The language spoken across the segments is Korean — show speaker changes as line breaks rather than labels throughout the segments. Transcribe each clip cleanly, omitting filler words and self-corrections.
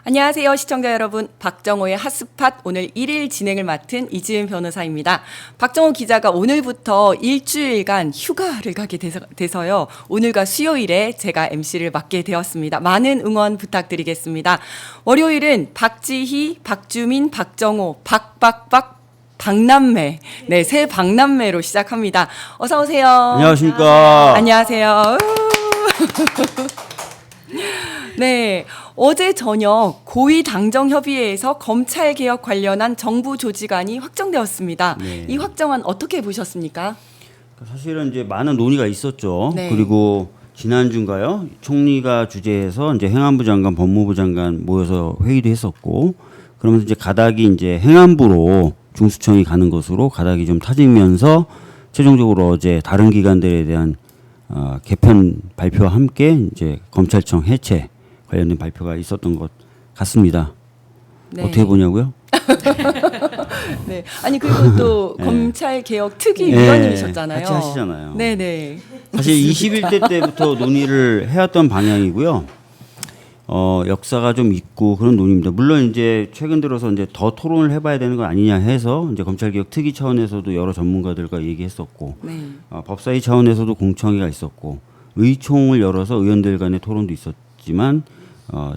안녕하세요, 시청자 여러분. 박정호의 핫스팟 오늘 1일 진행을 맡은 이지은 변호사입니다. 박정호 기자가 오늘부터 일주일간 휴가를 가게 돼서요. 오늘과 수요일에 제가 MC를 맡게 되었습니다. 많은 응원 부탁드리겠습니다. 월요일은 박지희, 박주민, 박정호, 박남매. 네, 새 박남매로 시작합니다. 어서 오세요.
안녕하십니까.
안녕하세요. 네, 어제 저녁 고위당정협의회에서 검찰개혁 관련한 정부 조직안이 확정되었습니다.
네.
이 확정안 어떻게 보셨습니까?
사실은 이제 많은 논의가 있었죠.
네.
그리고 지난주인가요? 총리가 주재해서 이제 행안부 장관, 법무부 장관 모여서 회의도 했었고, 그러면서 이제 가닥이 이제 행안부로 중수청이 가는 것으로 가닥이 좀 타지면서 최종적으로 어제 다른 기관들에 대한 개편 발표와 함께 이제 검찰청 해체 관련된 발표가 있었던 것 같습니다.
네.
어떻게 보냐고요?
네. 아니 그리고 또
네.
검찰개혁 특위위원님이셨잖아요.
같이 하시잖아요.
네네.
사실 21대 때부터 논의를 해왔던 방향이고요. 역사가 좀 있고 그런 논의입니다. 물론 이제 최근 들어서 이제 더 토론을 해봐야 되는 거 아니냐 해서 이제 검찰개혁 특위 차원에서도 여러 전문가들과 얘기했었고,
네.
법사위 차원에서도 공청회가 있었고, 의총을 열어서 의원들 간의 토론도 있었지만,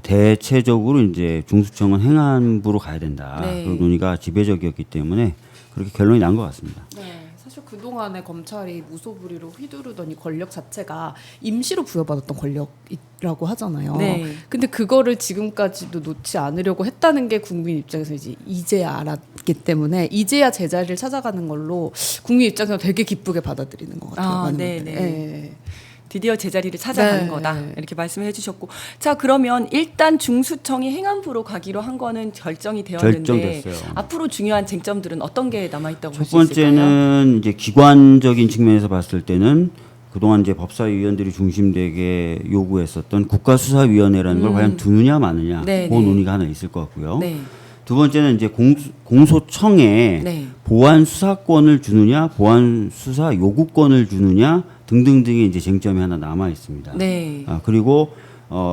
대체적으로 이제 중수청은 행안부로 가야 된다.
네.
그런 논의가 지배적이었기 때문에 그렇게 결론이 난 것 같습니다.
네, 사실 그동안에 검찰이 무소불위로 휘두르던 이 권력 자체가 임시로 부여받았던 권력이라고 하잖아요.
네.
근데 그거를 지금까지도 놓지 않으려고 했다는 게 국민 입장에서 이제야 알았기 때문에 이제야 제자리를 찾아가는 걸로 국민 입장에서 되게 기쁘게 받아들이는 것 같아요. 많은
네네.
분들이. 예.
드디어 제자리를 찾아가는
네.
거다. 이렇게 말씀을 해주셨고, 자 그러면 일단 중수청이 행안부로 가기로 한 거는 결정이 되었는데
결정됐어요.
앞으로 중요한 쟁점들은 어떤 게 남아 있다고 볼
첫
수 있을까요?
번째는 이제 기관적인 측면에서 봤을 때는 그동안 이제 법사위 위원들이 중심되게 요구했었던 국가수사위원회라는 걸 과연 두느냐 마느냐
네,
그
네.
논의가 하나 있을 것 같고요.
네.
두 번째는 이제 공소청에
네.
보안 수사권을 주느냐, 보안 수사 요구권을 주느냐 등등등의 이제 쟁점이 하나 남아 있습니다.
네.
그리고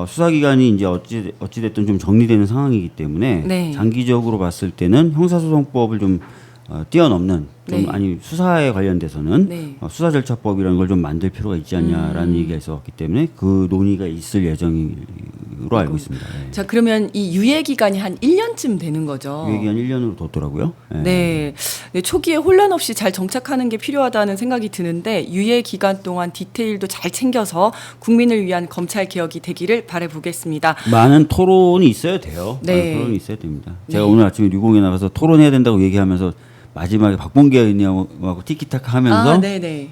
수사기관이 이제 어찌됐든 좀 정리되는 상황이기 때문에
네.
장기적으로 봤을 때는 형사소송법을 좀 뛰어넘는 좀
네.
아니 수사에 관련돼서는
네.
수사 절차법이라는 걸 좀 만들 필요가 있지 않냐라는 얘기가 있었기 때문에 그 논의가 있을 예정으로 알고 있습니다. 예.
자 그러면 이 유예 기간이 한 1년쯤 되는 거죠.
유예기한 1년으로 뒀더라고요. 예.
네. 네, 초기에 혼란 없이 잘 정착하는 게 필요하다는 생각이 드는데 유예 기간 동안 디테일도 잘 챙겨서 국민을 위한 검찰 개혁이 되기를 바라보겠습니다.
많은 토론이 있어야 돼요.
네.
많은 토론이 있어야 됩니다. 제가 오늘 아침에 류공에 나가서 토론해야 된다고 얘기하면서 마지막에 박범계 의원님하고 티키타카 하면서
네네.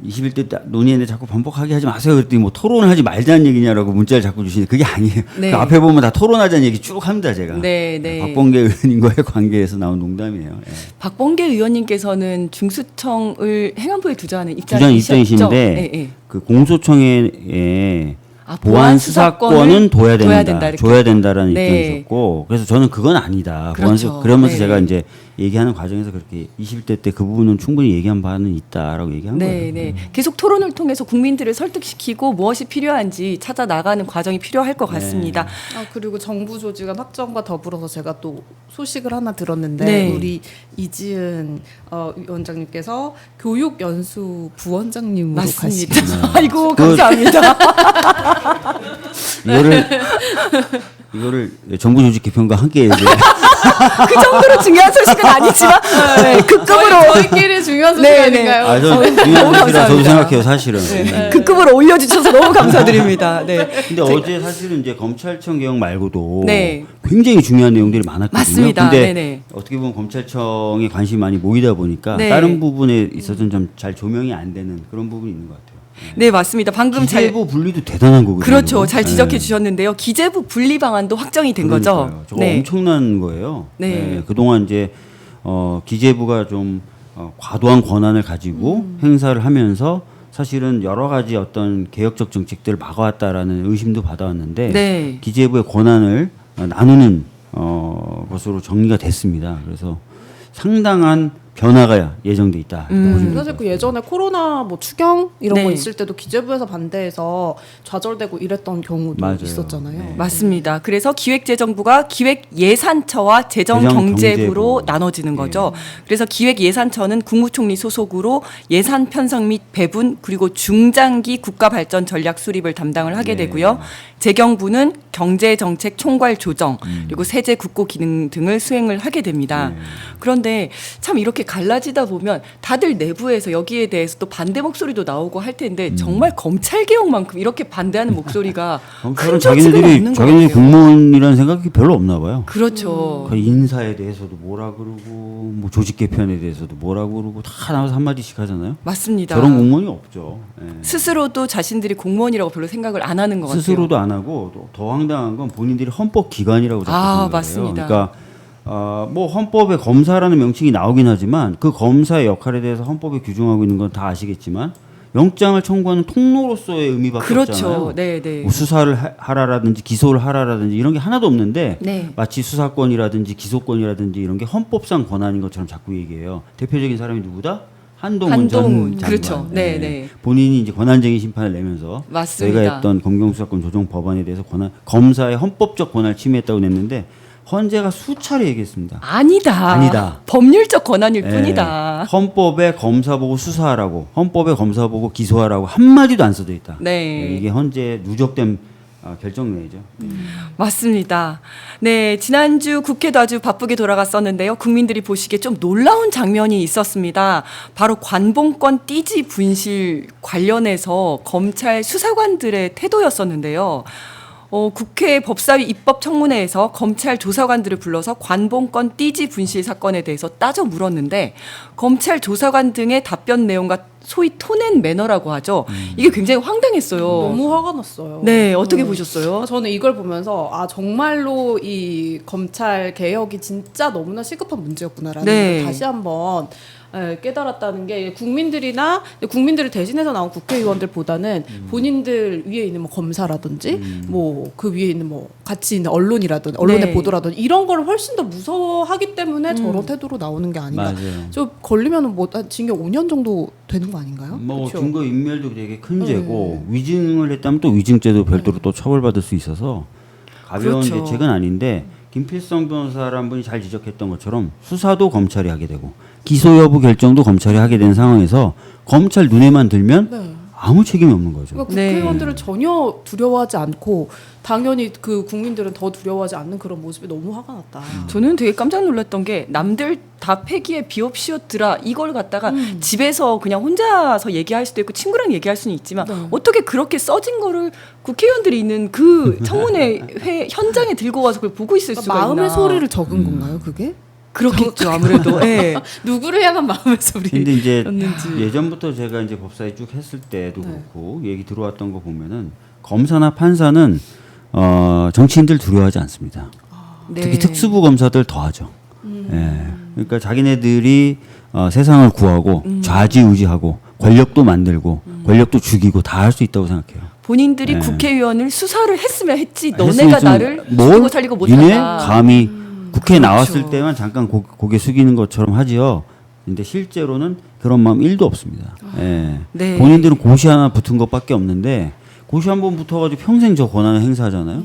21대 때 논의했는데 자꾸 반복하게 하지 마세요. 그랬더니 뭐 토론을 하지 말자는 얘기냐라고 문자를 자꾸 주시는데 그게 아니에요.
네.
그 앞에 보면 다 토론하자는 얘기 쭉 합니다, 제가.
네, 네.
박범계 의원님과의 관계에서 나온 농담이에요. 예.
박범계 의원님께서는 중수청을 행안부에 두자는 입장이셨죠?
입장이신데
네, 네.
그 공소청에
아,
보안 수사권은 둬야 된다,
이렇게.
줘야 된다라는
네.
입장이셨고, 그래서 저는 그건 아니다.
그렇죠.
그러면서
네.
제가 이제 얘기하는 과정에서 그렇게 20대 때 그 부분은 충분히 얘기한 바는 있다라고 얘기한
네,
거예요.
네. 계속 토론을 통해서 국민들을 설득시키고 무엇이 필요한지 찾아 나가는 과정이 필요할 것 같습니다.
그리고 정부 조직안 확정과 더불어서 제가 또 소식을 하나 들었는데
네.
우리 이지은 위원장님께서 교육연수 부원장님으로
맞습니다.
가시겠네요.
아이고 감사합니다.
이거를 정부 조직 개편과 함께 얘기해.
그 정도로 중요한 소식은 아니지만 네, 급급으로
저희끼리 중요한 소식
네, 네.
아닌가요?
저
너무
중요한 것이라
감사합니다.
저도 생각해요, 사실은. 네.
급급으로 올려주셔서 너무 감사드립니다. 네.
근데 어제 사실은 이제 검찰청 개혁 말고도
네.
굉장히 중요한 내용들이 많았거든요.
맞습니다.
근데
네네.
어떻게 보면 검찰청에 관심이 많이 모이다 보니까
네.
다른 부분에 있어서는 좀 잘 조명이 안 되는 그런 부분이 있는 것 같아요.
네 맞습니다. 방금 잘
기재부 분리도 대단한 거거든요.
그렇죠. 잘
네.
지적해 주셨는데요. 기재부 분리 방안도 확정이 된
그러니까요.
거죠.
저거 엄청난 거예요.
네.
그동안 이제 기재부가 좀 과도한 권한을 가지고 행사를 하면서 사실은 여러 가지 어떤 개혁적 정책들을 막아왔다라는 의심도 받아왔는데
네.
기재부의 권한을 나누는 것으로 정리가 됐습니다. 그래서 상당한 변화가 예정돼 있다. 보시면
사실
될것
그 예전에 코로나 뭐 추경 이런
네.
거 있을 때도 기재부에서 반대해서 좌절되고 이랬던 경우도
맞아요.
있었잖아요.
네.
맞습니다. 그래서 기획재정부가 기획예산처와 재정경제부로
재정경제부.
나눠지는 거죠. 그래서 기획예산처는 국무총리 소속으로 예산 편성 및 배분 그리고 중장기 국가발전 전략 수립을 담당을 하게
네.
되고요. 재경부는 경제정책 총괄 조정 그리고 세제 국고 기능 등을 수행을 하게 됩니다.
네.
그런데 참 이렇게 갈라지다 보면 다들 내부에서 여기에 대해서 또 반대 목소리도 나오고 할 텐데 정말 검찰 개혁만큼 이렇게 반대하는 목소리가
검찰은
큰 조직은 없는 것
자기네들이
같아요.
공무원이라는 생각이 별로 없나 봐요.
그렇죠.
그 인사에 대해서도 뭐라 그러고 뭐 조직 개편에 대해서도 뭐라 그러고 다 나와서 한마디씩 하잖아요.
맞습니다.
저런 공무원이 없죠. 예.
스스로도 자신들이 공무원이라고 별로 생각을 안 하는 것 같아요.
스스로도 안 하고 또 더 황당한 건 본인들이 헌법 기관이라고 자꾸 생각해요.
맞습니다.
그러니까 뭐 헌법에 검사라는 명칭이 나오긴 하지만 그 검사의 역할에 대해서 헌법에 규정하고 있는 건 다 아시겠지만 영장을 청구하는 통로로서의 의미밖에
그렇죠.
없잖아요.
네, 네.
뭐 수사를 하라라든지 기소를 하라라든지 이런 게 하나도 없는데
네.
마치 수사권이라든지 기소권이라든지 이런 게 헌법상 권한인 것처럼 자꾸 얘기해요. 대표적인 사람이 누구다? 한동훈 전 장관.
그렇죠. 네, 네.
본인이 이제 권한쟁의 심판을 내면서
맞습니다.
저희가 했던 검경수사권 조정 법안에 대해서 검사의 헌법적 권한을 침해했다고 냈는데 헌재가 수차례 얘기했습니다. 아니다.
법률적 권한일
예,
뿐이다.
헌법에 검사 보고 수사하라고, 헌법에 검사 보고 기소하라고 한 마디도 안 써져 있다.
네.
이게 헌재의 누적된 결정내죠.
맞습니다. 네, 지난주 국회도 아주 바쁘게 돌아갔었는데요. 국민들이 보시기에 좀 놀라운 장면이 있었습니다. 바로 관봉권 띠지 분실 관련해서 검찰 수사관들의 태도였었는데요. 국회 법사위 입법청문회에서 검찰 조사관들을 불러서 관봉권 띠지 분실 사건에 대해서 따져 물었는데 검찰 조사관 등의 답변 내용과 소위 톤앤 매너라고 하죠. 이게 굉장히 황당했어요.
너무 화가 났어요.
네, 어떻게 보셨어요?
저는 이걸 보면서 정말로 이 검찰 개혁이 진짜 너무나 시급한 문제였구나라는
네.
걸 다시 한번 깨달았다는 게 국민들을 대신해서 나온 국회의원들보다는 본인들 위에 있는 뭐 검사라든지 뭐 그 위에 있는 뭐 같이 있는 언론이라든지 언론의
네.
보도라든지 이런 걸 훨씬 더 무서워하기 때문에 저런 태도로 나오는 게 아닌가.
맞아요.
저 걸리면은 뭐 징역 5년 정도 되는 거 아닌가요?
뭐
그쵸?
증거 인멸도 되게 큰 죄고 위증을 했다면 또 위증죄도 별도로 또 처벌받을 수 있어서 가벼운
그렇죠.
대책은 아닌데 김필성 변호사라는 분이 잘 지적했던 것처럼 수사도 검찰이 하게 되고 기소 여부 결정도 검찰이 하게 된 상황에서 검찰 눈에만 들면
네.
아무 책임이 없는 거죠.
그러니까
네.
국회의원들을 전혀 두려워하지 않고 당연히 그 국민들은 더 두려워하지 않는 그런 모습이 너무 화가 났다.
저는 되게 깜짝 놀랐던 게 남들 다 폐기에 비옵시오더라 이걸 갖다가 집에서 그냥 혼자서 얘기할 수도 있고 친구랑 얘기할 수는 있지만
네.
어떻게 그렇게 써진 거를 국회의원들이 있는 그 청문회 현장에 들고 와서 그걸 보고 있을 수가
마음의
있나.
소리를 적은 건가요, 그게?
그렇겠죠 아무래도. 예.
누구를 향한 마음의
근데
소리였는지.
이제 예전부터 제가 이제 법사위 쭉 했을 때도
네.
그렇고 얘기 들어왔던 거 보면은 검사나 판사는 정치인들 두려워하지 않습니다.
네.
특히 특수부 검사들 더하죠. 예. 그러니까 자기네들이 세상을 구하고 좌지우지하고 권력도 만들고 권력도 죽이고 다 할 수 있다고 생각해요.
본인들이
네.
국회의원을 수사를 했으면 했지
했으면
너네가
좀
나를
뭘
죽이고 살리고
니네
못한다.
감히 국회에
그렇죠.
나왔을 때만 잠깐 고개 숙이는 것처럼 하지요. 근데 실제로는 그런 마음 1도 없습니다. 예.
네.
본인들은 고시 하나 붙은 것밖에 없는데 고시 한 번 붙어가지고 평생 저 권한을 행사하잖아요.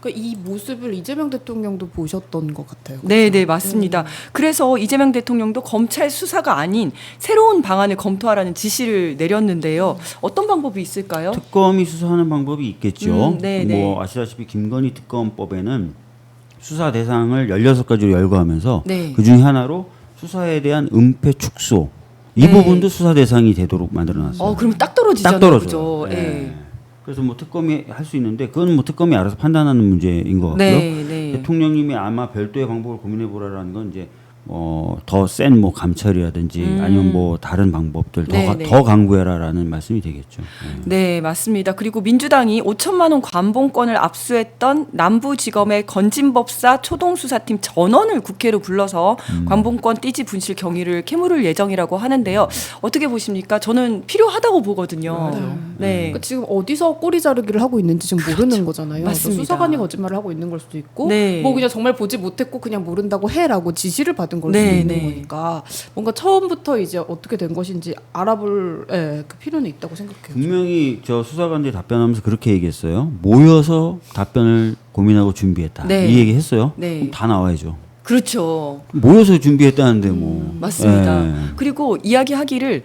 그러니까 이 모습을 이재명 대통령도 보셨던 것 같아요.
네, 네, 맞습니다. 그래서 이재명 대통령도 검찰 수사가 아닌 새로운 방안을 검토하라는 지시를 내렸는데요. 어떤 방법이 있을까요?
특검이 수사하는 방법이 있겠죠.
네,
뭐 아시다시피 김건희 특검법에는 수사 대상을 16가지로 열거하면서
네.
그 중에 하나로 수사에 대한 은폐 축소 이
네.
부분도 수사 대상이 되도록 만들어놨어요.
그러면 딱 떨어지잖아요.
딱 떨어져요.
그죠?
예.
예.
그래서 뭐 특검이 할 수 있는데 그건 뭐 특검이 알아서 판단하는 문제인 것 같고요.
네, 네.
대통령님이 아마 별도의 방법을 고민해 보라라는 건 이제 더 센 뭐 감찰이라든지 아니면 뭐 다른 방법들
네, 네.
더 강구해라라는 말씀이 되겠죠.
네, 맞습니다. 그리고 민주당이 5천만 원 관봉권을 압수했던 남부지검의 건진법사 초동수사팀 전원을 국회로 불러서 관봉권 띠지 분실 경위를 캐물을 예정이라고 하는데요. 어떻게 보십니까? 저는 필요하다고 보거든요. 네.
그러니까 지금 어디서 꼬리 자르기를 하고 있는지 지금 모르는 거잖아요.
맞습니다.
수사관이 거짓말을 하고 있는 걸 수도 있고,
네.
뭐 그냥 정말 보지 못했고 그냥 모른다고 해라고 지시를 받은 걸 수도
네,
있는
네.
거니까 뭔가 처음부터 이제 어떻게 된 것인지 알아볼 그 필요는 있다고 생각해요.
분명히 저 수사관들이 답변하면서 그렇게 얘기했어요. 모여서 답변을 고민하고 준비했다.
네.
이 얘기 했어요.
네.
그럼 다 나와야죠.
그렇죠.
모여서 준비했다는데 뭐.
맞습니다.
예.
그리고 이야기하기를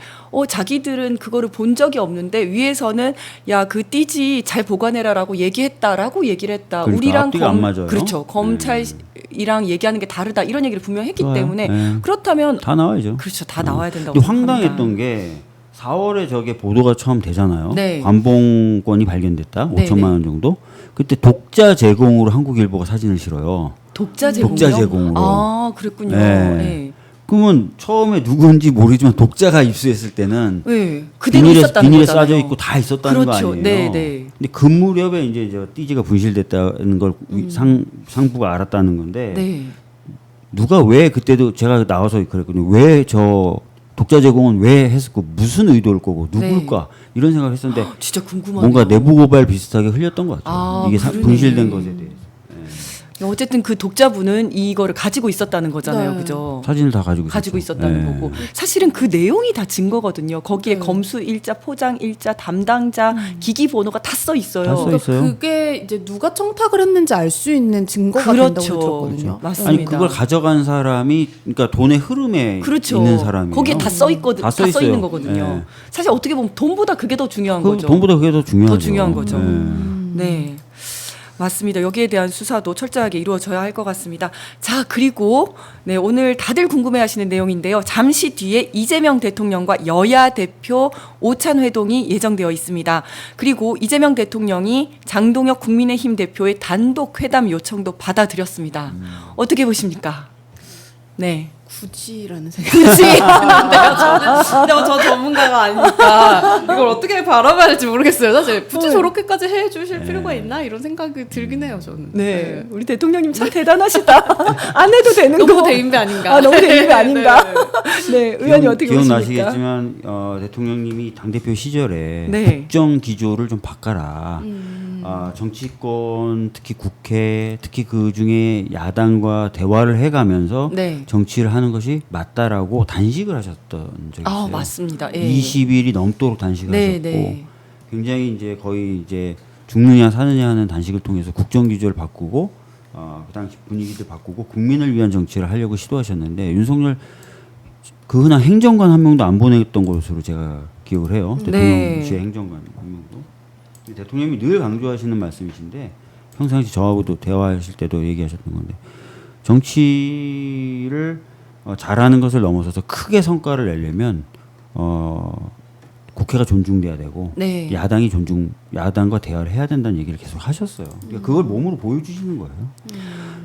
자기들은 그거를 본 적이 없는데 위에서는 야 그 띠지 잘 보관해라라고 얘기했다라고 얘기를 했다.
그러니까
우리랑
앞뒤가 안 맞아요.
그렇죠. 검찰이랑 얘기하는 게 다르다 이런 얘기를 분명히 했기
좋아요.
때문에
네.
그렇다면
다 나와야죠.
그렇죠. 다 나와야 된다고
근데
생각합니다.
황당했던 게 4월에 저게 보도가 처음 되잖아요.
네.
관봉권이 발견됐다.
네,
5천만 원 정도. 그때 독자 제공으로 한국일보가 사진을 실어요.
독자 제공요?
독자 제공으로.
아, 그랬군요.
네.
네.
그러면 처음에 누군지 모르지만 독자가 입수했을 때는
네. 그대로 있었다는
비닐에
거잖아요.
싸져 있고 다 있었다는
그렇죠.
거 아니에요.
네, 네.
근데 그 무렵에 이제 저 띠지가 분실됐다는 걸 상부가 알았다는 건데
네.
누가 왜 그때도 제가 나와서 그랬거든요. 왜 저 독자 제공은 왜 했었고 무슨 의도일 거고 누굴까 이런 생각을 했었는데
진짜 궁금하네요.
뭔가 내부 고발 비슷하게 흘렸던 것 같아요.
아,
이게
그러네.
분실된 것에 대해서
어쨌든 그 독자분은 이거를 가지고 있었다는 거잖아요.
네.
그죠?
사진을 다 가지고
가지고
있었죠.
있었다는
예.
거고 사실은 그 내용이 다 증거거든요. 거기에
네.
검수 일자, 포장 일자, 담당자, 기기 번호가 다 써 있어요.
다 써 있어요.
그러니까 그게 이제 누가 청탁을 했는지 알 수 있는 증거가
그렇죠.
된다고 들었거든요.
맞습니다.
아니 그걸 가져간 사람이 그러니까 돈의 흐름에
그렇죠.
있는 사람이에요.
거기에 다 써 있거든,
다
다 써
있어요.
있는 거거든요.
예.
사실 어떻게 보면 돈보다 그게 더 중요한
그
거죠.
돈보다 그게 더 중요하죠.
더 중요한 거죠.
예.
네. 맞습니다. 여기에 대한 수사도 철저하게 이루어져야 할 것 같습니다. 자, 그리고 네, 오늘 다들 궁금해하시는 내용인데요. 잠시 뒤에 이재명 대통령과 여야 대표 오찬 회동이 예정되어 있습니다. 그리고 이재명 대통령이 장동혁 국민의힘 대표의 단독 회담 요청도 받아들였습니다. 어떻게 보십니까? 네.
굳이라는 생각이 드는데요. 저는 저 전문가가 아니니까 이걸 어떻게 바라봐야 할지 모르겠어요. 사실 굳이 저렇게까지 해주실 필요가 있나 이런 생각이 들긴 해요. 저는.
네. 우리 대통령님 참 대단하시다. 안 해도 되는
너무
거.
대인배 아닌가?
아, 너무 대인배 아닌가? 네. 의원님 어떻게 보십니까?
기억나시겠지만 대통령님이 당대표 시절에
네.
국정 기조를 좀 바꿔라. 정치권 특히 국회 특히 그 중에 야당과 대화를 해가면서
네.
정치를 하는 것이 맞다라고 단식을 하셨던 적이 있어요.
아, 맞습니다. 예.
20일이 넘도록 단식을
네,
하셨고
네.
굉장히 이제 거의 이제 죽느냐 사느냐 하는 단식을 통해서 국정 기조를 바꾸고 그 당시 분위기를 바꾸고 국민을 위한 정치를 하려고 시도하셨는데 윤석열 그 흔한 행정관 한 명도 안 보냈던 것으로 제가 기억을 해요. 대통령실의 행정관 한 명도. 대통령이 늘 강조하시는 말씀이신데 평상시 저하고도 대화하실 때도 얘기하셨던 건데 정치를 잘하는 것을 넘어서서 크게 성과를 내려면 국회가 존중돼야 되고
네.
야당과 대화를 해야 된다는 얘기를 계속 하셨어요. 그러니까 그걸 몸으로 보여주시는 거예요.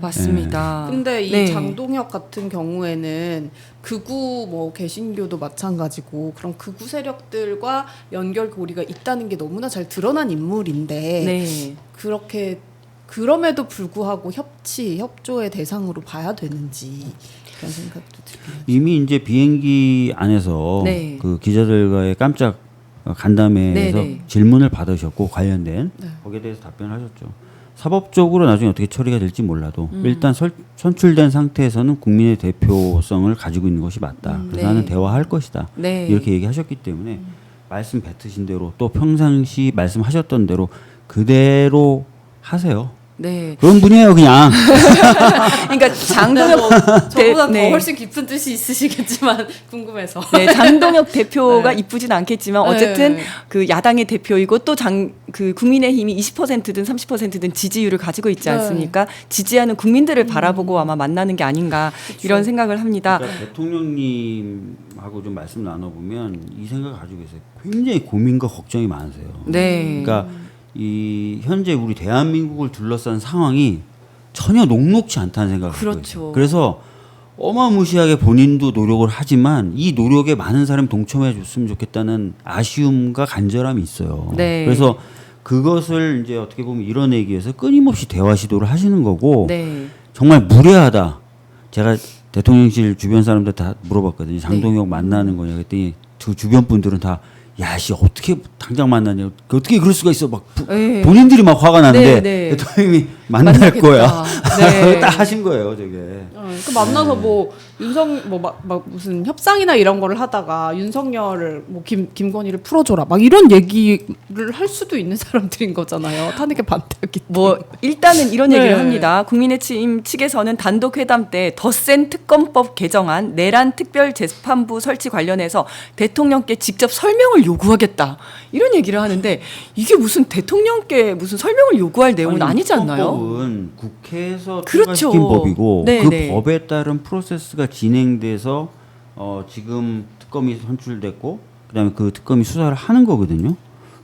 맞습니다.
근데 이
네.
장동혁 같은 경우에는 극우 뭐 개신교도 마찬가지고 그런 극우 세력들과 연결고리가 있다는 게 너무나 잘 드러난 인물인데
네.
그렇게 그럼에도 불구하고 협조의 대상으로 봐야 되는지 그런 생각도 들어요.
이미 이제 비행기 안에서
네.
그 기자들과의 깜짝 간담회에서
네, 네.
질문을 받으셨고 관련된
네.
거기에 대해서 답변을 하셨죠. 사법적으로 나중에 어떻게 처리가 될지 몰라도 일단 선출된 상태에서는 국민의 대표성을 가지고 있는 것이 맞다. 그래서
네.
나는 대화할 것이다.
네.
이렇게 얘기하셨기 때문에 말씀 뱉으신 대로 또 평상시 말씀하셨던 대로 그대로 하세요.
네.
그런 분이에요, 그냥.
그러니까 장동혁
저보다
네.
더 훨씬 깊은 뜻이 있으시겠지만 궁금해서.
네, 장동혁 대표가
네.
이쁘진 않겠지만 어쨌든
네.
그 야당의 대표이고 또 그 국민의힘이 20%든 30%든 지지율을 가지고 있지
네.
않습니까? 지지하는 국민들을 바라보고 아마 만나는 게 아닌가 이런 생각을 합니다.
그러니까 대통령님하고 좀 말씀 나눠보면 이 생각을 가지고 계세요. 굉장히 고민과 걱정이 많으세요.
네.
그러니까 이 현재 우리 대한민국을 둘러싼 상황이 전혀 녹록지 않다는 생각을 갖고
그렇죠.
있어요. 그래서 어마무시하게 본인도 노력을 하지만 이 노력에 많은 사람이 동참해 줬으면 좋겠다는 아쉬움과 간절함이 있어요.
네.
그래서 그것을 이제 어떻게 보면 이뤄내기 위해서 끊임없이 대화 시도를 하시는 거고
네.
정말 무례하다. 제가 대통령실 주변 사람들 다 물어봤거든요. 장동혁 만나는 거냐 그랬더니 그 주변 분들은 다 야, 씨 어떻게 당장 만나냐? 어떻게 그럴 수가 있어? 막
네.
본인들이 막 화가 나는데
네, 네.
대통령이 만날
만나겠다.
거야.
네.
딱 하신 거예요, 저게.
그 만나서 뭐 막 무슨 협상이나 이런 거를 하다가 윤석열을 뭐 김건희를 풀어줘라 막 이런 얘기를 할 수도 있는 사람들인 거잖아요. 탄핵에 반대하기
뭐 일단은 이런 얘기를
네.
합니다. 국민의힘 측에서는 단독 회담 때 더 센 특검법 개정안 내란 특별재판부 설치 관련해서 대통령께 직접 설명을 요구하겠다 이런 얘기를 하는데 이게 무슨 대통령께 무슨 설명을 요구할 내용은 아니지 않나요?
헌법은 국회에서
그렇죠.
통과시킨 법이고
네,
그
네.
법에 따른 프로세스가 진행돼서 지금 특검이 선출됐고 그다음에 그 특검이 수사를 하는 거거든요.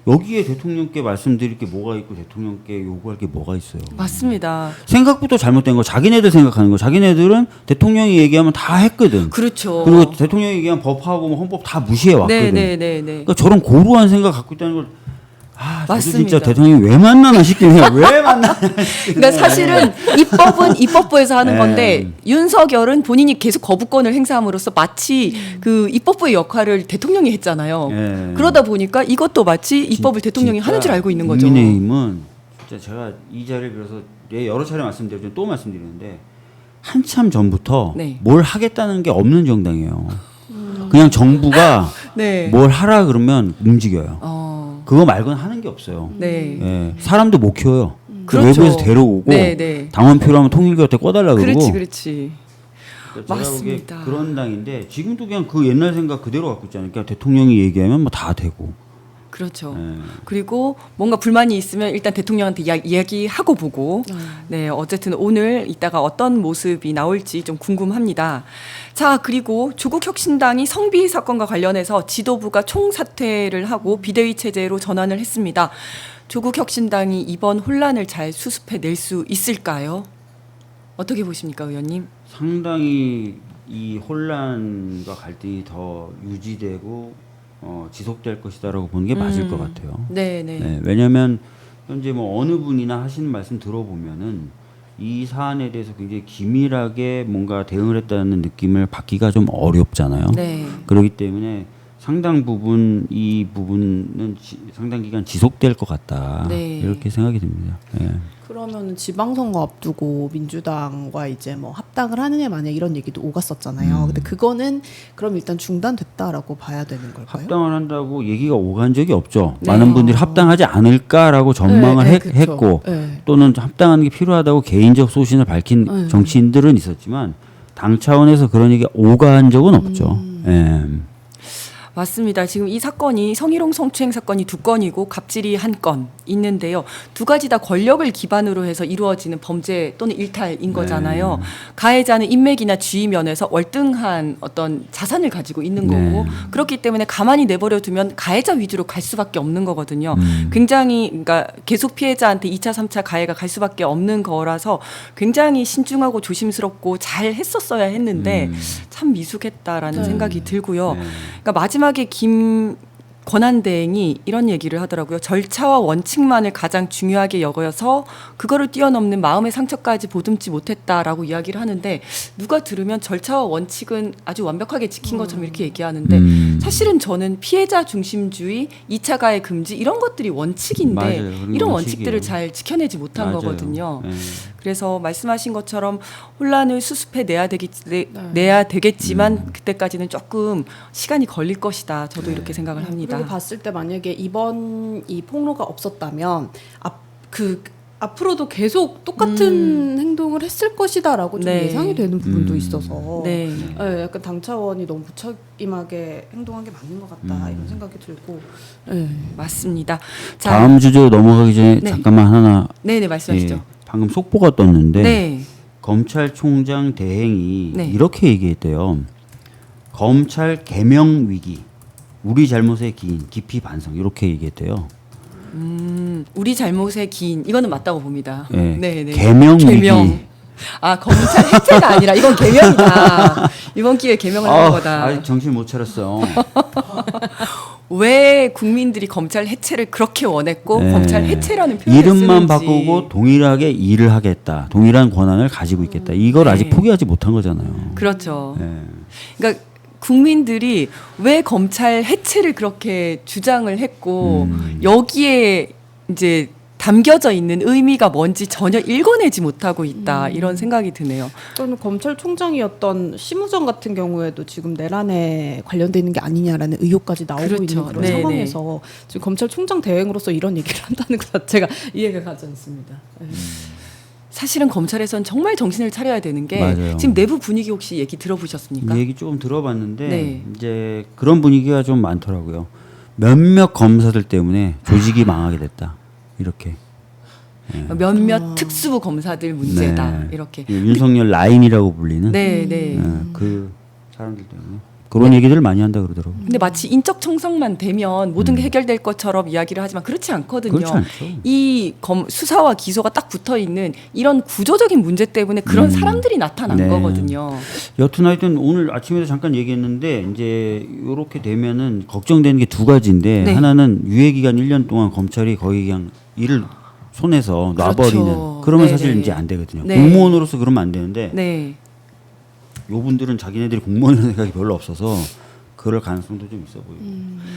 여기에 대통령께 말씀드릴 게 뭐가 있고 대통령께 요구할 게 뭐가 있어요.
맞습니다.
생각부터 잘못된 거 자기네들 생각하는 거. 자기네들은 대통령이 얘기하면 다 했거든.
그렇죠.
그리고 대통령이 얘기한 법하고 뭐 헌법 다 무시해 왔거든.
네네네네.
그러니까 저런 고루한 생각 갖고 있다는 걸 저도
맞습니다.
진짜 대통령이 왜 만나나 싶긴 해요. 왜 만나나.
그러니까 사실은 입법은 입법부에서 하는
네.
건데 윤석열은 본인이 계속 거부권을 행사함으로써 마치 그 입법부의 역할을 대통령이 했잖아요.
네.
그러다 보니까 이것도 마치 입법을 대통령이 하는 줄 알고 있는 거죠.
국민의힘은 진짜 제가 이 자리를 빌어서 여러 차례 말씀드렸지만 또 말씀드리는데 한참 전부터
네.
뭘 하겠다는 게 없는 정당이에요. 그냥 정부가
네.
뭘 하라 그러면 움직여요. 그거 말고는 하는 게 없어요.
네.
예, 사람도 못 키워요.
그렇죠.
외부에서 데려오고
네, 네.
당원 필요하면 통일교 때 꿔달라 그러고.
그렇지.
그러니까 제가 보기에
맞습니다.
그런 당인데 지금도 그냥 그 옛날 생각 그대로 갖고 있잖아요. 그러니까 대통령이 얘기하면 뭐 다 되고.
그렇죠.
예.
그리고 뭔가 불만이 있으면 일단 대통령한테 이야기하고 보고 네 어쨌든 오늘 이따가 어떤 모습이 나올지 좀 궁금합니다. 자 그리고 조국 혁신당이 성비 사건과 관련해서 지도부가 총사퇴를 하고 비대위 체제로 전환을 했습니다. 조국 혁신당이 이번 혼란을 잘 수습해낼 수 있을까요? 어떻게 보십니까, 의원님?
상당히 이 혼란과 갈등이 더 유지되고 지속될 것이다라고 보는 게 맞을 것 같아요.
네.
네, 왜냐하면 현재 뭐 어느 분이나 하시는 말씀 들어보면은 이 사안에 대해서 굉장히 기밀하게 뭔가 대응을 했다는 느낌을 받기가 좀 어렵잖아요.
네.
그렇기 때문에 상당 부분 이 부분은 상당 기간 지속될 것 같다.
네.
이렇게 생각이 듭니다. 예.
그러면 지방선거 앞두고 민주당과 이제 뭐 합당을 하느냐 마냐 이런 얘기도 오갔었잖아요. 근데 그거는 그럼 일단 중단됐다라고 봐야 되는 걸까요?
합당을 한다고 얘기가 오간 적이 없죠.
네.
많은 분들이 합당하지 않을까라고 전망을
그렇죠.
했고
네.
또는 합당하는 게 필요하다고 개인적 소신을 밝힌 정치인들은 있었지만 당 차원에서 그런 얘기가 오간 적은 없죠. 예.
맞습니다. 지금 이 사건이 성희롱 성추행 사건이 2건이고 갑질이 1건 있는데요. 두 가지 다 권력을 기반으로 해서 이루어지는 범죄 또는 일탈인 거잖아요. 가해자는 인맥이나 지위 면에서 월등한 어떤 자산을 가지고 있는 거고 그렇기 때문에 가만히 내버려 두면 가해자 위주로 갈 수밖에 없는 거거든요. 굉장히 그러니까 계속 피해자한테 2차, 3차 가해가 갈 수밖에 없는 거라서 굉장히 신중하고 조심스럽고 잘 했었어야 했는데 참 미숙했다라는 생각이 들고요. 그러니까 마지막에 권한대행이 이런 얘기를 하더라고요. 절차와 원칙만을 가장 중요하게 여겨서 그거를 뛰어넘는 마음의 상처까지 보듬지 못했다라고 이야기를 하는데 누가 들으면 절차와 원칙은 아주 완벽하게 지킨 것처럼 이렇게 얘기하는데 사실은 저는 피해자 중심주의, 2차 가해 금지 이런 것들이 원칙인데
맞아요. 그런
이런
원칙이에요.
원칙들을 잘 지켜내지 못한
맞아요.
거거든요.
예.
그래서 말씀하신 것처럼 혼란을 수습해 내야 되겠지만 그때까지는 조금 시간이 걸릴 것이다. 저도 이렇게 생각을 합니다.
그리고 봤을 때 만약에 이번 이 폭로가 없었다면 앞으로도 계속 똑같은 행동을 했을 것이다라고 좀
네.
예상이 되는 부분도 있어서
네.
예, 약간 당 차원이 너무 무책임하게 행동한 게 맞는 것 같다 이런 생각이 들고 예.
맞습니다. 자,
다음 주제 넘어가기 전에
네.
잠깐만 하나.
네네 말씀하시죠.
예, 방금 속보가 떴는데
네.
검찰총장 대행이
네.
이렇게 얘기했대요. 검찰 개명 위기, 우리 잘못의 기인, 깊이 반성 이렇게 얘기했대요.
우리 잘못의 기인 이거는 맞다고 봅니다.
예.
네네.
개명 위기.
아 검찰 해체가 아니라 이건 개명이다. 이번 기회에 개명을 하는 거다.
아직 정신 못 차렸어.
왜 국민들이 검찰 해체를 그렇게 원했고
네.
검찰 해체라는 표현을
이름만
쓰는지.
바꾸고 동일하게 일을 하겠다. 동일한 권한을 가지고 있겠다. 이걸 아직 포기하지 못한 거잖아요.
그렇죠.
예.
그러니까 국민들이 왜 검찰 해체를 그렇게 주장을 했고 여기에 이제 담겨져 있는 의미가 뭔지 전혀 읽어내지 못하고 있다 이런 생각이 드네요.
또는 검찰총장이었던 심우정 같은 경우에도 지금 내란에 관련돼 있는 게 아니냐라는 의혹까지 나오고
그렇죠.
있는 그런
네네.
상황에서 지금 검찰총장 대행으로서 이런 얘기를 한다는 것 자체가 이해가 가지 않습니다. 네.
사실은 검찰에선 정말 정신을 차려야 되는 게
맞아요.
지금 내부 분위기 혹시 얘기 들어보셨습니까?
얘기 조금 들어봤는데
네.
이제 그런 분위기가 좀 많더라고요. 몇몇 검사들 때문에 조직이 망하게 됐다. 이렇게.
몇몇 특수부 검사들 문제다
네.
이렇게.
윤석열 라인이라고 불리는
네, 네.
그 사람들 때문에 그런 얘기들을 많이 한다 그러더라고요.
근데 마치 인적 청산만 되면 모든 게 해결될 것처럼 이야기를 하지만 그렇지 않거든요.
그렇지 않죠.
이 수사와 기소가 딱 붙어 있는 이런 구조적인 문제 때문에 그런 사람들이 나타난
네.
거거든요.
여튼 하여튼 오늘 아침에도 잠깐 얘기했는데 이제 이렇게 되면은 걱정되는 게 두 가지인데
네.
하나는 유예 기간 1년 동안 검찰이 거의 그냥 일을 손에서 놔버리는
그렇죠.
그러면
네,
사실
네.
이제 안 되거든요.
네.
공무원으로서 그러면 안 되는데
네.
요 분들은 자기네들이 공무원이라는 생각이 별로 없어서 그럴 가능성도 좀 있어 보여요.